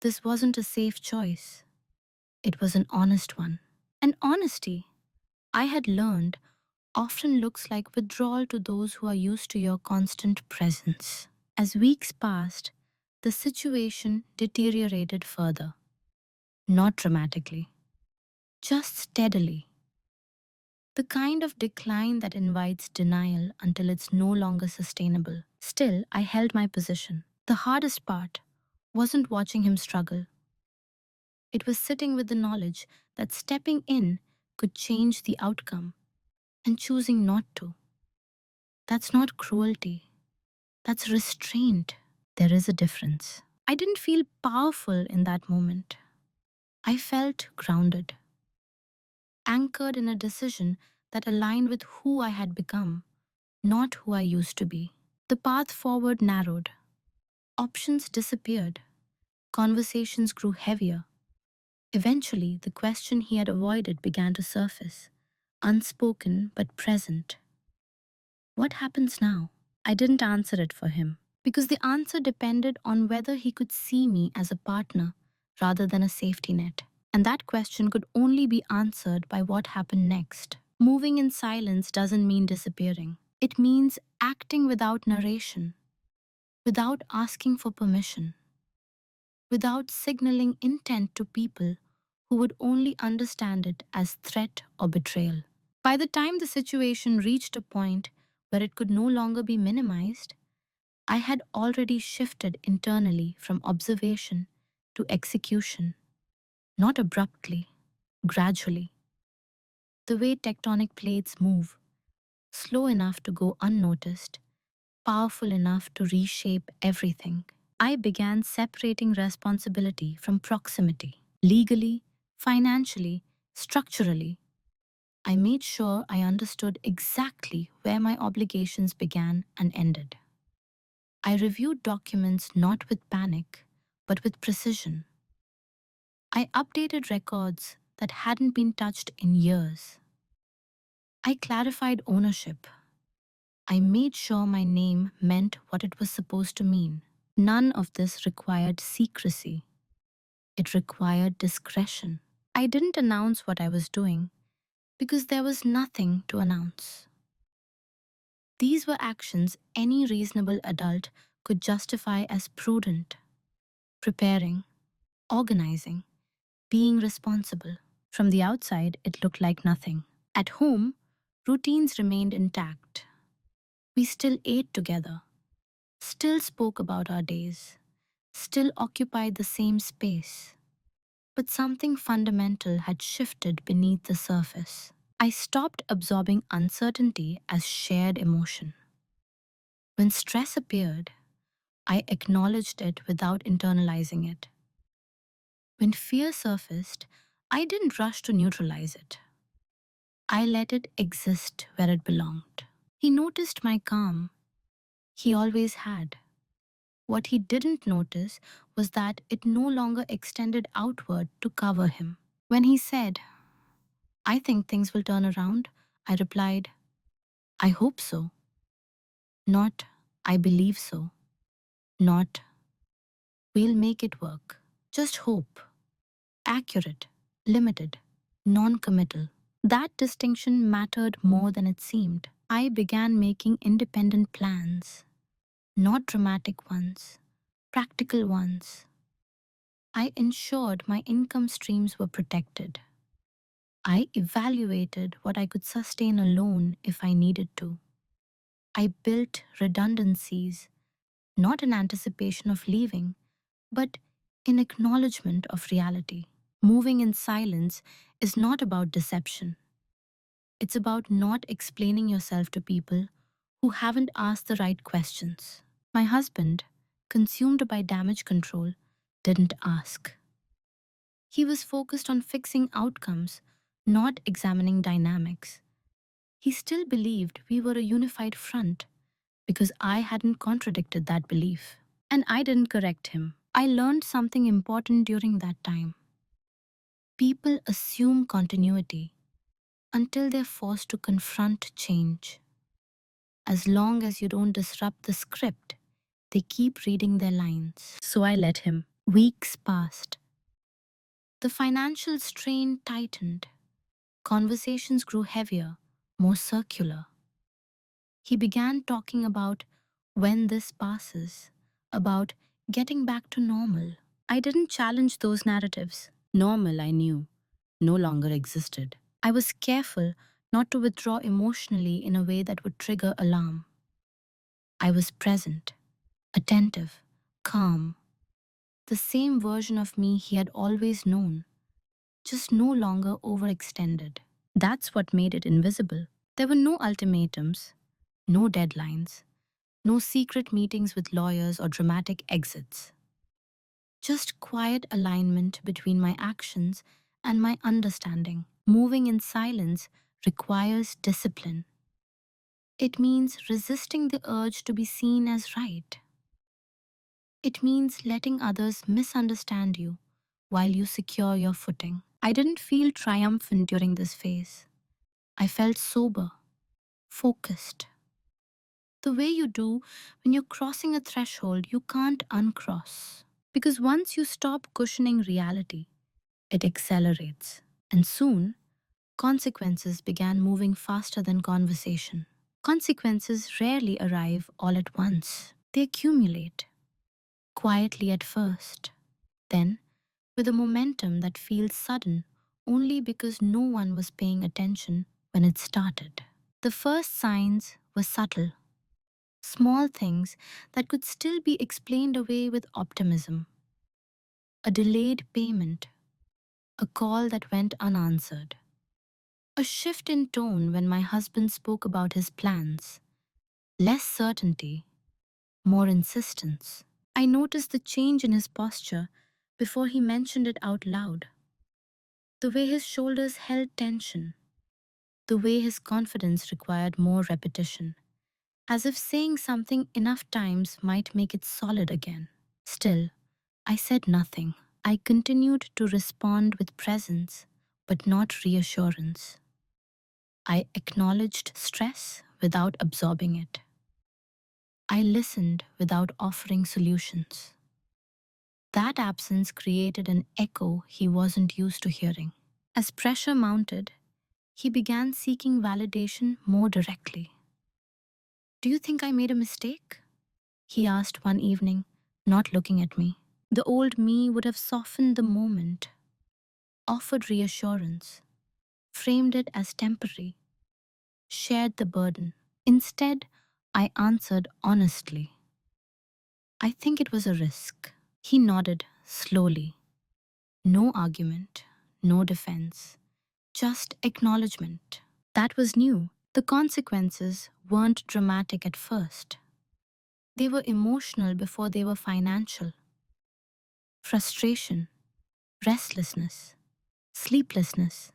This wasn't a safe choice, it was an honest one. And honesty, I had learned, often looks like withdrawal to those who are used to your constant presence. As weeks passed, the situation deteriorated further. Not dramatically, just steadily. The kind of decline that invites denial until it's no longer sustainable. Still, I held my position. The hardest part wasn't watching him struggle. It was sitting with the knowledge that stepping in could change the outcome and choosing not to. That's not cruelty, that's restraint. There is a difference. I didn't feel powerful in that moment. I felt grounded, anchored in a decision that aligned with who I had become, not who I used to be. The path forward narrowed, options disappeared, conversations grew heavier. Eventually, the question he had avoided began to surface, unspoken but present. What happens now? I didn't answer it for him, because the answer depended on whether he could see me as a partner rather than a safety net. And that question could only be answered by what happened next. Moving in silence doesn't mean disappearing. It means acting without narration, without asking for permission, without signaling intent to people who would only understand it as threat or betrayal. By the time the situation reached a point where it could no longer be minimized, I had already shifted internally from observation to execution, not abruptly, gradually. The way tectonic plates move, slow enough to go unnoticed, powerful enough to reshape everything. I began separating responsibility from proximity. Legally, financially, structurally, I made sure I understood exactly where my obligations began and ended. I reviewed documents not with panic, but with precision. I updated records that hadn't been touched in years. I clarified ownership. I made sure my name meant what it was supposed to mean. None of this required secrecy. It required discretion. I didn't announce what I was doing because there was nothing to announce. These were actions any reasonable adult could justify as prudent: preparing, organizing, being responsible. From the outside, it looked like nothing. At home, routines remained intact. We still ate together, still spoke about our days, still occupied the same space. But something fundamental had shifted beneath the surface. I stopped absorbing uncertainty as shared emotion. When stress appeared, I acknowledged it without internalizing it. When fear surfaced, I didn't rush to neutralize it. I let it exist where it belonged. He noticed my calm. He always had. What he didn't notice was that it no longer extended outward to cover him. When he said, "I think things will turn around," I replied, "I hope so." Not, I believe so. Not, we'll make it work. Just hope. Accurate, limited, non committal. That distinction mattered more than it seemed. I began making independent plans, not dramatic ones, practical ones. I ensured my income streams were protected. I evaluated what I could sustain alone if I needed to. I built redundancies, not in anticipation of leaving, but in acknowledgement of reality. Moving in silence is not about deception. It's about not explaining yourself to people who haven't asked the right questions. My husband, consumed by damage control, didn't ask. He was focused on fixing outcomes, not examining dynamics. He still believed we were a unified front because I hadn't contradicted that belief. And I didn't correct him. I learned something important during that time. People assume continuity until they're forced to confront change. As long as you don't disrupt the script, they keep reading their lines. So I let him. Weeks passed. The financial strain tightened. Conversations grew heavier, more circular. He began talking about when this passes, about getting back to normal. I didn't challenge those narratives. Normal, I knew, no longer existed. I was careful not to withdraw emotionally in a way that would trigger alarm. I was present, attentive, calm, the same version of me he had always known, just no longer overextended. That's what made it invisible. There were no ultimatums, no deadlines, no secret meetings with lawyers or dramatic exits. Just quiet alignment between my actions and my understanding. Moving in silence requires discipline. It means resisting the urge to be seen as right. It means letting others misunderstand you while you secure your footing. I didn't feel triumphant during this phase. I felt sober, focused. The way you do when you're crossing a threshold you can't uncross. Because once you stop cushioning reality, it accelerates. And soon, consequences began moving faster than conversation. Consequences rarely arrive all at once. They accumulate, quietly at first. Then, with a momentum that feels sudden only because no one was paying attention when it started. The first signs were subtle, small things that could still be explained away with optimism. A delayed payment, a call that went unanswered, a shift in tone when my husband spoke about his plans, less certainty, more insistence. I noticed the change in his posture before he mentioned it out loud. The way his shoulders held tension, the way his confidence required more repetition, as if saying something enough times might make it solid again. Still, I said nothing. I continued to respond with presence, but not reassurance. I acknowledged stress without absorbing it. I listened without offering solutions. That absence created an echo he wasn't used to hearing. As pressure mounted, he began seeking validation more directly. "Do you think I made a mistake?" he asked one evening, not looking at me. The old me would have softened the moment, offered reassurance, framed it as temporary, shared the burden. Instead, I answered honestly, "I think it was a risk." He nodded slowly. No argument, no defense, just acknowledgement. That was new. The consequences weren't dramatic at first. They were emotional before they were financial. Frustration, restlessness, sleeplessness.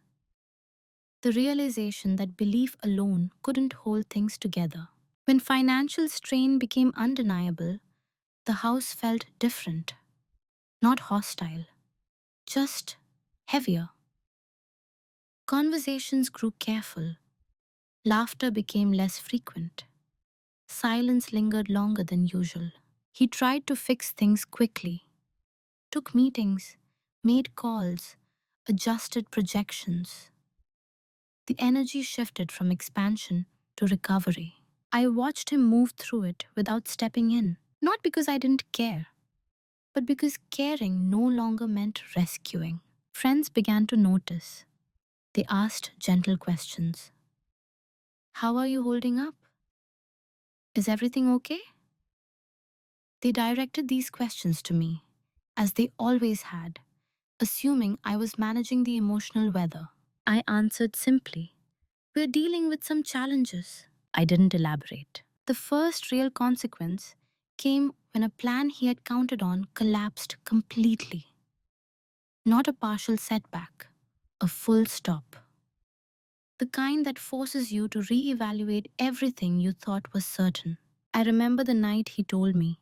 The realization that belief alone couldn't hold things together. When financial strain became undeniable, the house felt different, not hostile, just heavier. Conversations grew careful. Laughter became less frequent. Silence lingered longer than usual. He tried to fix things quickly, took meetings, made calls, adjusted projections. The energy shifted from expansion to recovery. I watched him move through it without stepping in, not because I didn't care, but because caring no longer meant rescuing. Friends began to notice. They asked gentle questions. How are you holding up? Is everything okay? They directed these questions to me, as they always had, assuming I was managing the emotional weather. I answered simply, we're dealing with some challenges. I didn't elaborate. The first real consequence came when a plan he had counted on collapsed completely. Not a partial setback, a full stop. The kind that forces you to reevaluate everything you thought was certain. I remember the night he told me.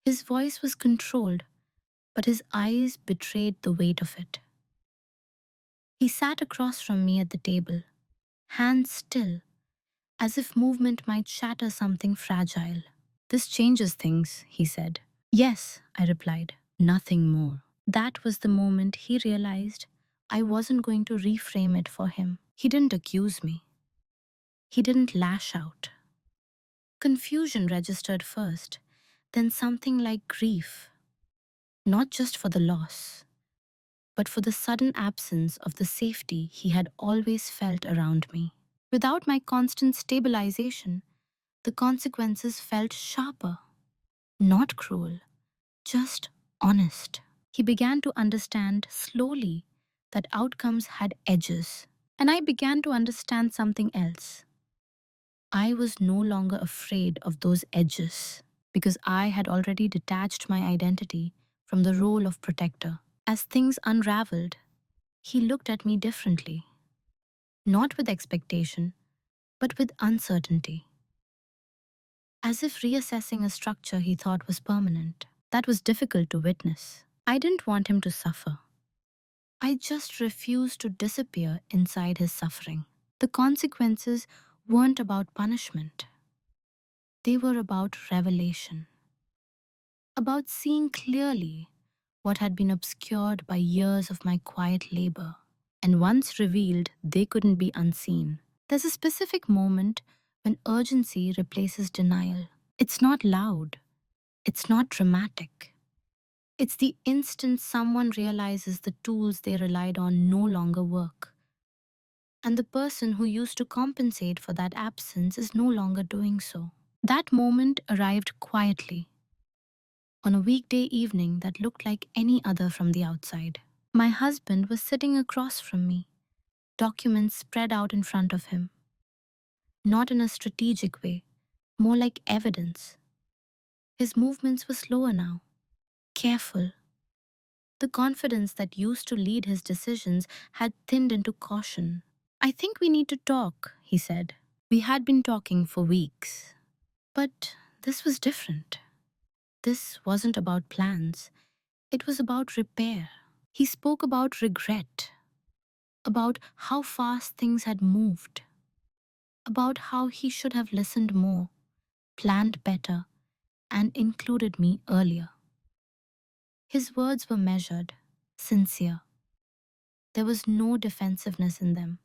His voice was controlled, but his eyes betrayed the weight of it. He sat across from me at the table, hands still, as if movement might shatter something fragile. This changes things, he said. Yes, I replied, nothing more. That was the moment he realized I wasn't going to reframe it for him. He didn't accuse me. He didn't lash out. Confusion registered first, then something like grief, not just for the loss, but for the sudden absence of the safety he had always felt around me. Without my constant stabilization, the consequences felt sharper, not cruel, just honest. He began to understand slowly that outcomes had edges, and I began to understand something else. I was no longer afraid of those edges because I had already detached my identity from the role of protector. As things unraveled, he looked at me differently, not with expectation, but with uncertainty, as if reassessing a structure he thought was permanent. That was difficult to witness. I didn't want him to suffer. I just refused to disappear inside his suffering. The consequences weren't about punishment. They were about revelation, about seeing clearly what had been obscured by years of my quiet labor. And once revealed, they couldn't be unseen. There's a specific moment when urgency replaces denial. It's not loud, it's not dramatic. It's the instant someone realizes the tools they relied on no longer work. And the person who used to compensate for that absence is no longer doing so. That moment arrived quietly, on a weekday evening that looked like any other from the outside. My husband was sitting across from me, documents spread out in front of him. Not in a strategic way, more like evidence. His movements were slower now, careful. The confidence that used to lead his decisions had thinned into caution. I think we need to talk, he said. We had been talking for weeks. But this was different. This wasn't about plans. It was about repair. He spoke about regret, about how fast things had moved, about how he should have listened more, planned better, and included me earlier. His words were measured, sincere. There was no defensiveness in them,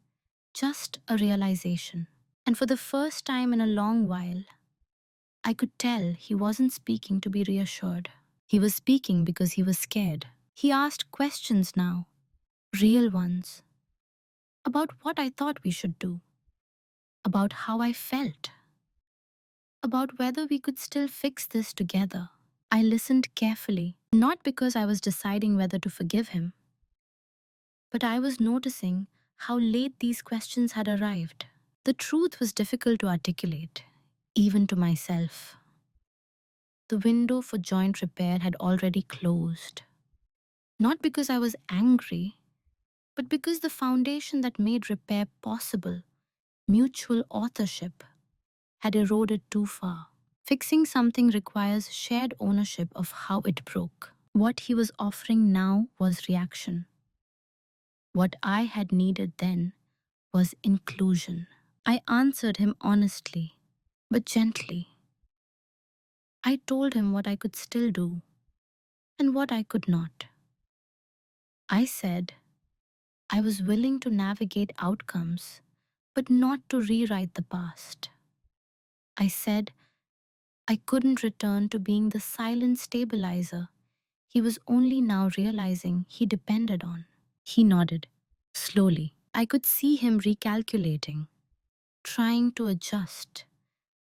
just a realization. And for the first time in a long while, I could tell he wasn't speaking to be reassured. He was speaking because he was scared. He asked questions now, real ones, about what I thought we should do, about how I felt, about whether we could still fix this together. I listened carefully, not because I was deciding whether to forgive him, but I was noticing how late these questions had arrived. The truth was difficult to articulate, even to myself. The window for joint repair had already closed. Not because I was angry, but because the foundation that made repair possible, mutual authorship, had eroded too far. Fixing something requires shared ownership of how it broke. What he was offering now was reaction. What I had needed then was inclusion. I answered him honestly. but gently. I told him what I could still do and what I could not. I said I was willing to navigate outcomes, but not to rewrite the past. I said I couldn't return to being the silent stabilizer he was only now realizing he depended on. He nodded, slowly. I could see him recalculating, trying to adjust,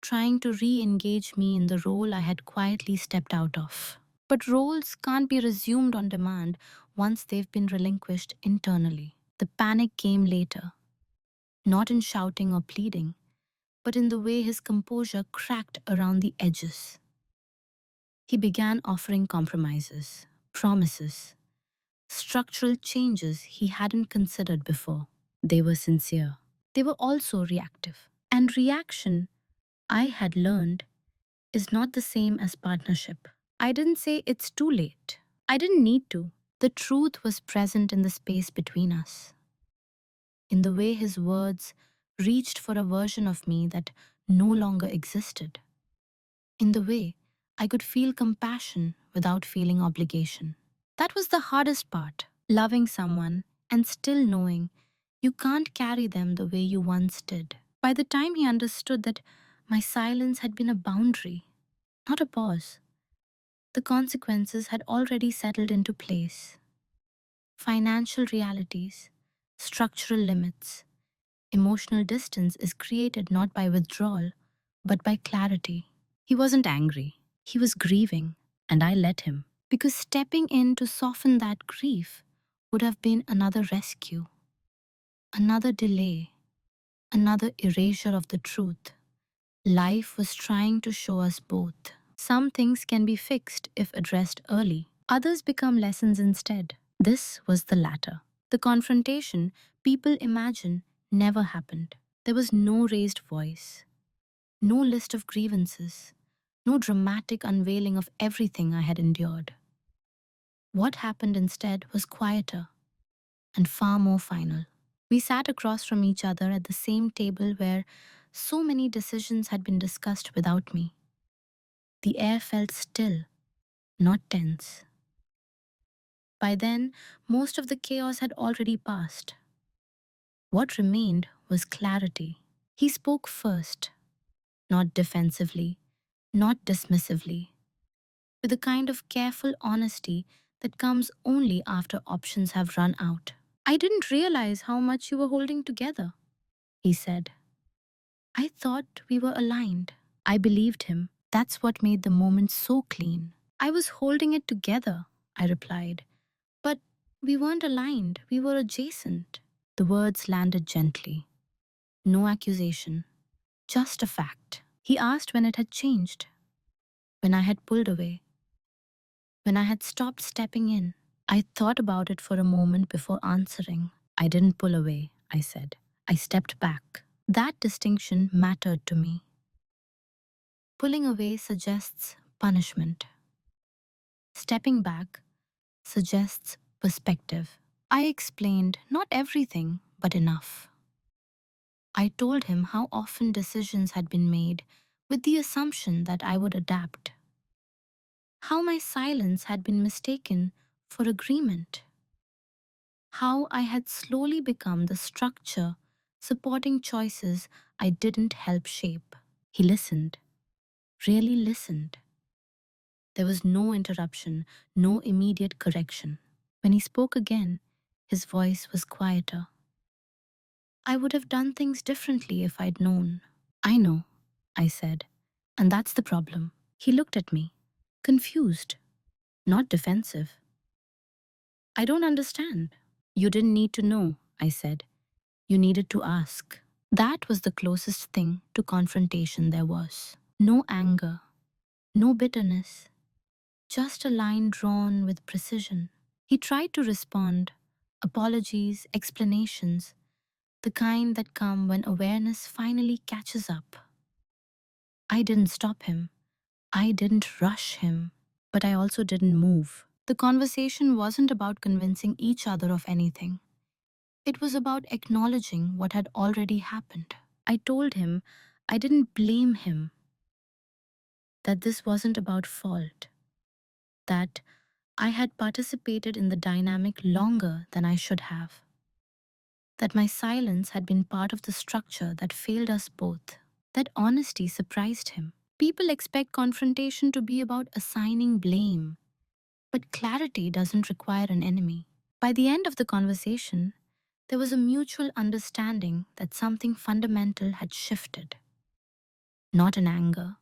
trying to re engage me in the role I had quietly stepped out of. But roles can't be resumed on demand once they've been relinquished internally. The panic came later, not in shouting or pleading, but in the way his composure cracked around the edges. He began offering compromises, promises, structural changes he hadn't considered before. They were sincere. They were also reactive. And reaction, I had learned, is not the same as partnership. I didn't say it's too late. I didn't need to. The truth was present in the space between us, in the way his words reached for a version of me that no longer existed, in the way I could feel compassion without feeling obligation. That was the hardest part, loving someone and still knowing you can't carry them the way you once did. By the time he understood that my silence had been a boundary, not a pause, the consequences had already settled into place. Financial realities, structural limits, emotional distance is created not by withdrawal, but by clarity. He wasn't angry, he was grieving, and I let him. Because stepping in to soften that grief would have been another rescue, another delay, another erasure of the truth. Life was trying to show us both. Some things can be fixed if addressed early, others become lessons instead. This was the latter. The confrontation people imagine never happened. There was no raised voice, no list of grievances, no dramatic unveiling of everything I had endured. What happened instead was quieter and far more final. We sat across from each other at the same table where so many decisions had been discussed without me. The air felt still, not tense. By then, most of the chaos had already passed. What remained was clarity. He spoke first, not defensively, not dismissively, with a kind of careful honesty that comes only after options have run out. I didn't realize how much you were holding together, he said. I thought we were aligned. I believed him. That's what made the moment so clean. I was holding it together, I replied. But we weren't aligned, we were adjacent. The words landed gently. No accusation, just a fact. He asked when it had changed, when I had pulled away, when I had stopped stepping in. I thought about it for a moment before answering. I didn't pull away, I said. I stepped back. That distinction mattered to me. Pulling away suggests punishment. Stepping back suggests perspective. I explained not everything, but enough. I told him how often decisions had been made with the assumption that I would adapt, how my silence had been mistaken for agreement, how I had slowly become the structure supporting choices I didn't help shape. He listened, really listened. There was no interruption, no immediate correction. When he spoke again, his voice was quieter. I would have done things differently if I'd known. I know, I said, and that's the problem. He looked at me, confused, not defensive. I don't understand. You didn't need to know, I said. You needed to ask. That was the closest thing to confrontation there was. No anger, no bitterness, just a line drawn with precision. He tried to respond, apologies, explanations, the kind that come when awareness finally catches up. I didn't stop him. I didn't rush him, but I also didn't move. The conversation wasn't about convincing each other of anything. It was about acknowledging what had already happened. I told him I didn't blame him. that this wasn't about fault, that I had participated in the dynamic longer than I should have, that my silence had been part of the structure that failed us both. That honesty surprised him. People expect confrontation to be about assigning blame, but clarity doesn't require an enemy. By the end of the conversation, there was a mutual understanding that something fundamental had shifted, not in anger,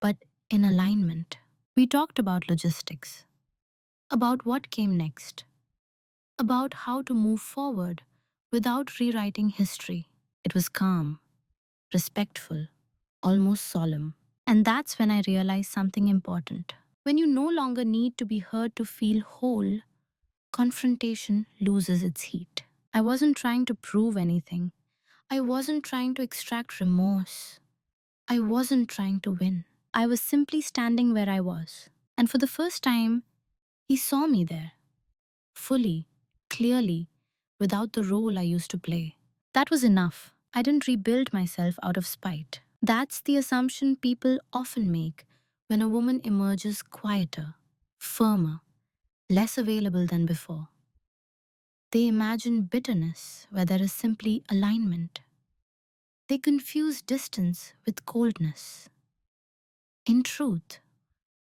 but in alignment. We talked about logistics, about what came next, about how to move forward without rewriting history. It was calm, respectful, almost solemn. And that's when I realized something important. When you no longer need to be heard to feel whole, confrontation loses its heat. I wasn't trying to prove anything. I wasn't trying to extract remorse. I wasn't trying to win. I was simply standing where I was. And for the first time, he saw me there, fully, clearly, without the role I used to play. That was enough. I didn't rebuild myself out of spite. That's the assumption people often make when a woman emerges quieter, firmer, less available than before. They imagine bitterness where there is simply alignment. They confuse distance with coldness. In truth,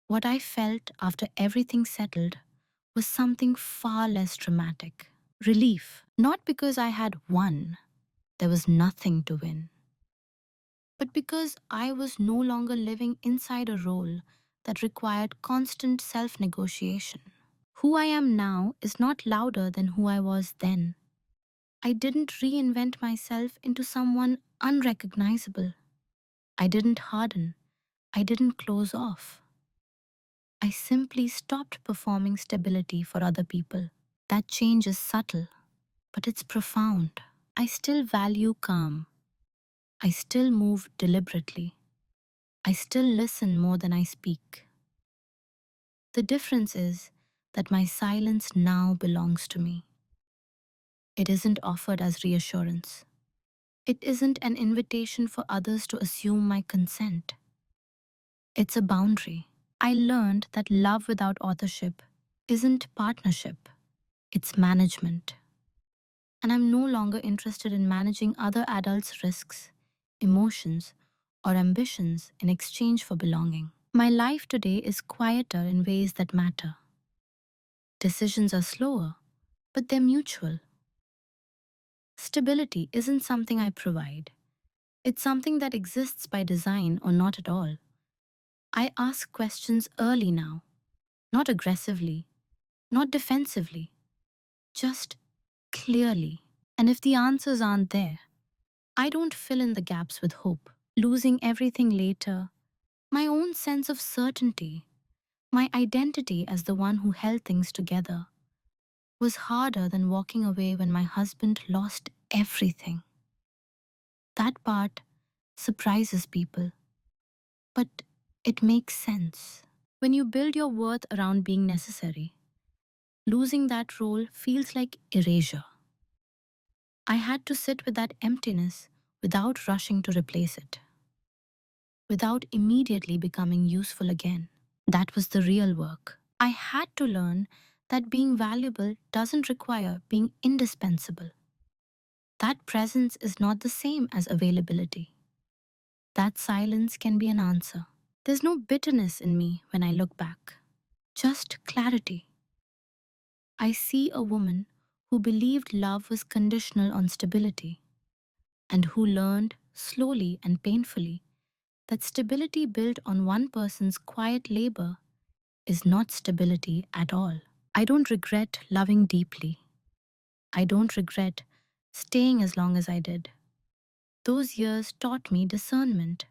what I felt after everything settled was something far less dramatic. Relief, not because I had won, there was nothing to win, but because I was no longer living inside a role that required constant self negotiation. Who I am now is not louder than who I was then. I didn't reinvent myself into someone unrecognizable. I didn't harden. I didn't close off. I simply stopped performing stability for other people. That change is subtle, but it's profound. I still value calm. I still move deliberately. I still listen more than I speak. The difference is that my silence now belongs to me. It isn't offered as reassurance. It isn't an invitation for others to assume my consent. It's a boundary. I learned that love without authorship isn't partnership, it's management. And I'm no longer interested in managing other adults' risks, emotions, or ambitions in exchange for belonging. My life today is quieter in ways that matter. Decisions are slower, but they're mutual. Stability isn't something I provide. It's something that exists by design or not at all. I ask questions early now, not aggressively, not defensively, just clearly. And if the answers aren't there, I don't fill in the gaps with hope. Losing everything later, my own sense of certainty, my identity as the one who held things together, was harder than walking away when my husband lost everything. That part surprises people, but it makes sense. When you build your worth around being necessary, losing that role feels like erasure. I had to sit with that emptiness without rushing to replace it, without immediately becoming useful again. That was the real work. I had to learn that being valuable doesn't require being indispensable. That presence is not the same as availability. That silence can be an answer. There's no bitterness in me when I look back, just clarity. I see a woman who believed love was conditional on stability and who learned, slowly and painfully, that stability built on one person's quiet labor is not stability at all. I don't regret loving deeply. I don't regret staying as long as I did. Those years taught me discernment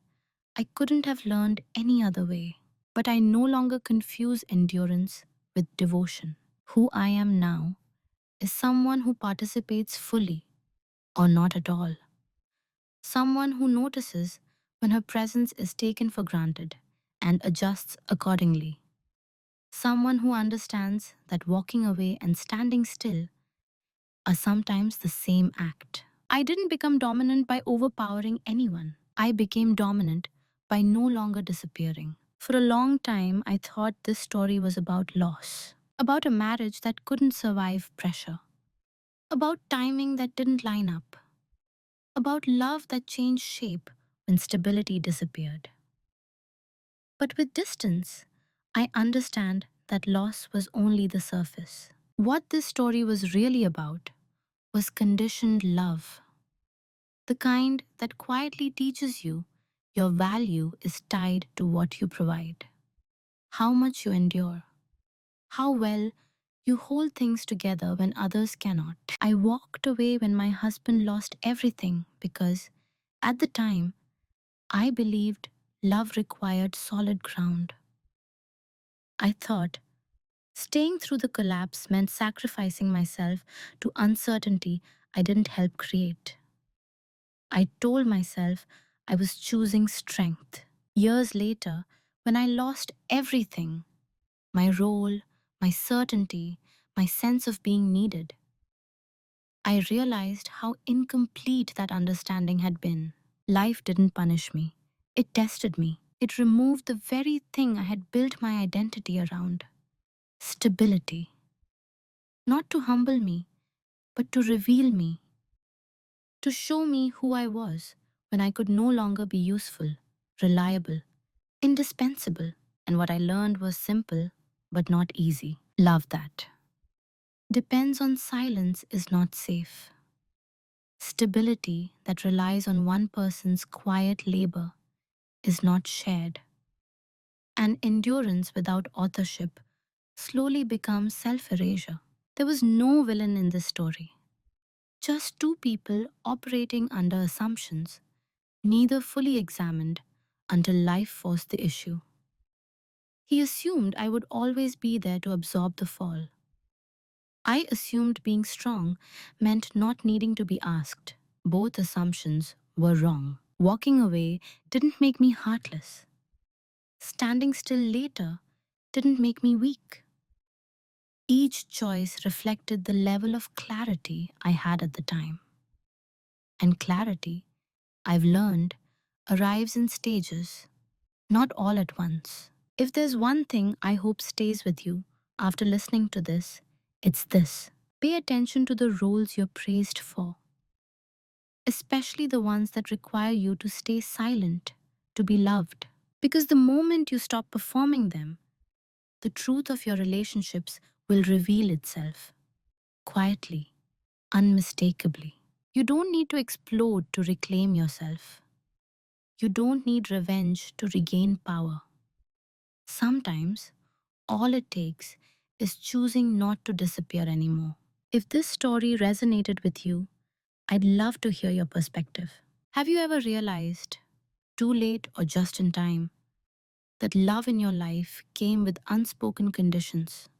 I couldn't have learned any other way. But I no longer confuse endurance with devotion. Who I am now is someone who participates fully or not at all. Someone who notices when her presence is taken for granted and adjusts accordingly. Someone who understands that walking away and standing still are sometimes the same act. I didn't become dominant by overpowering anyone. I became dominant by no longer disappearing. For a long time, I thought this story was about loss, about a marriage that couldn't survive pressure, about timing that didn't line up, about love that changed shape when stability disappeared. But with distance, I understand that loss was only the surface. What this story was really about was conditioned love, the kind that quietly teaches you your value is tied to what you provide, how much you endure, how well you hold things together when others cannot. I walked away when my husband lost everything because, at the time, I believed love required solid ground. I thought staying through the collapse meant sacrificing myself to uncertainty I didn't help create. I told myself I was choosing strength. Years later, when I lost everything, my role, my certainty, my sense of being needed, I realized how incomplete that understanding had been. Life didn't punish me, it tested me. It removed the very thing I had built my identity around: stability. Not to humble me, but to reveal me, to show me who I was when I could no longer be useful, reliable, indispensable. And what I learned was simple, but not easy. Love that depends on silence is not safe. Stability that relies on one person's quiet labor is not shared. And endurance without authorship slowly becomes self erasure. There was no villain in this story, just two people operating under assumptions, neither fully examined until life forced the issue. He assumed I would always be there to absorb the fall. I assumed being strong meant not needing to be asked. Both assumptions were wrong. Walking away didn't make me heartless. Standing still later didn't make me weak. Each choice reflected the level of clarity I had at the time. And clarity, I've learned, arrives in stages, not all at once. If there's one thing I hope stays with you after listening to this, it's this. Pay attention to the roles you're praised for, especially the ones that require you to stay silent, to be loved. Because the moment you stop performing them, the truth of your relationships will reveal itself quietly, unmistakably. You don't need to explode to reclaim yourself. You don't need revenge to regain power. Sometimes, all it takes is choosing not to disappear anymore. If this story resonated with you, I'd love to hear your perspective. Have you ever realized, too late or just in time, that love in your life came with unspoken conditions?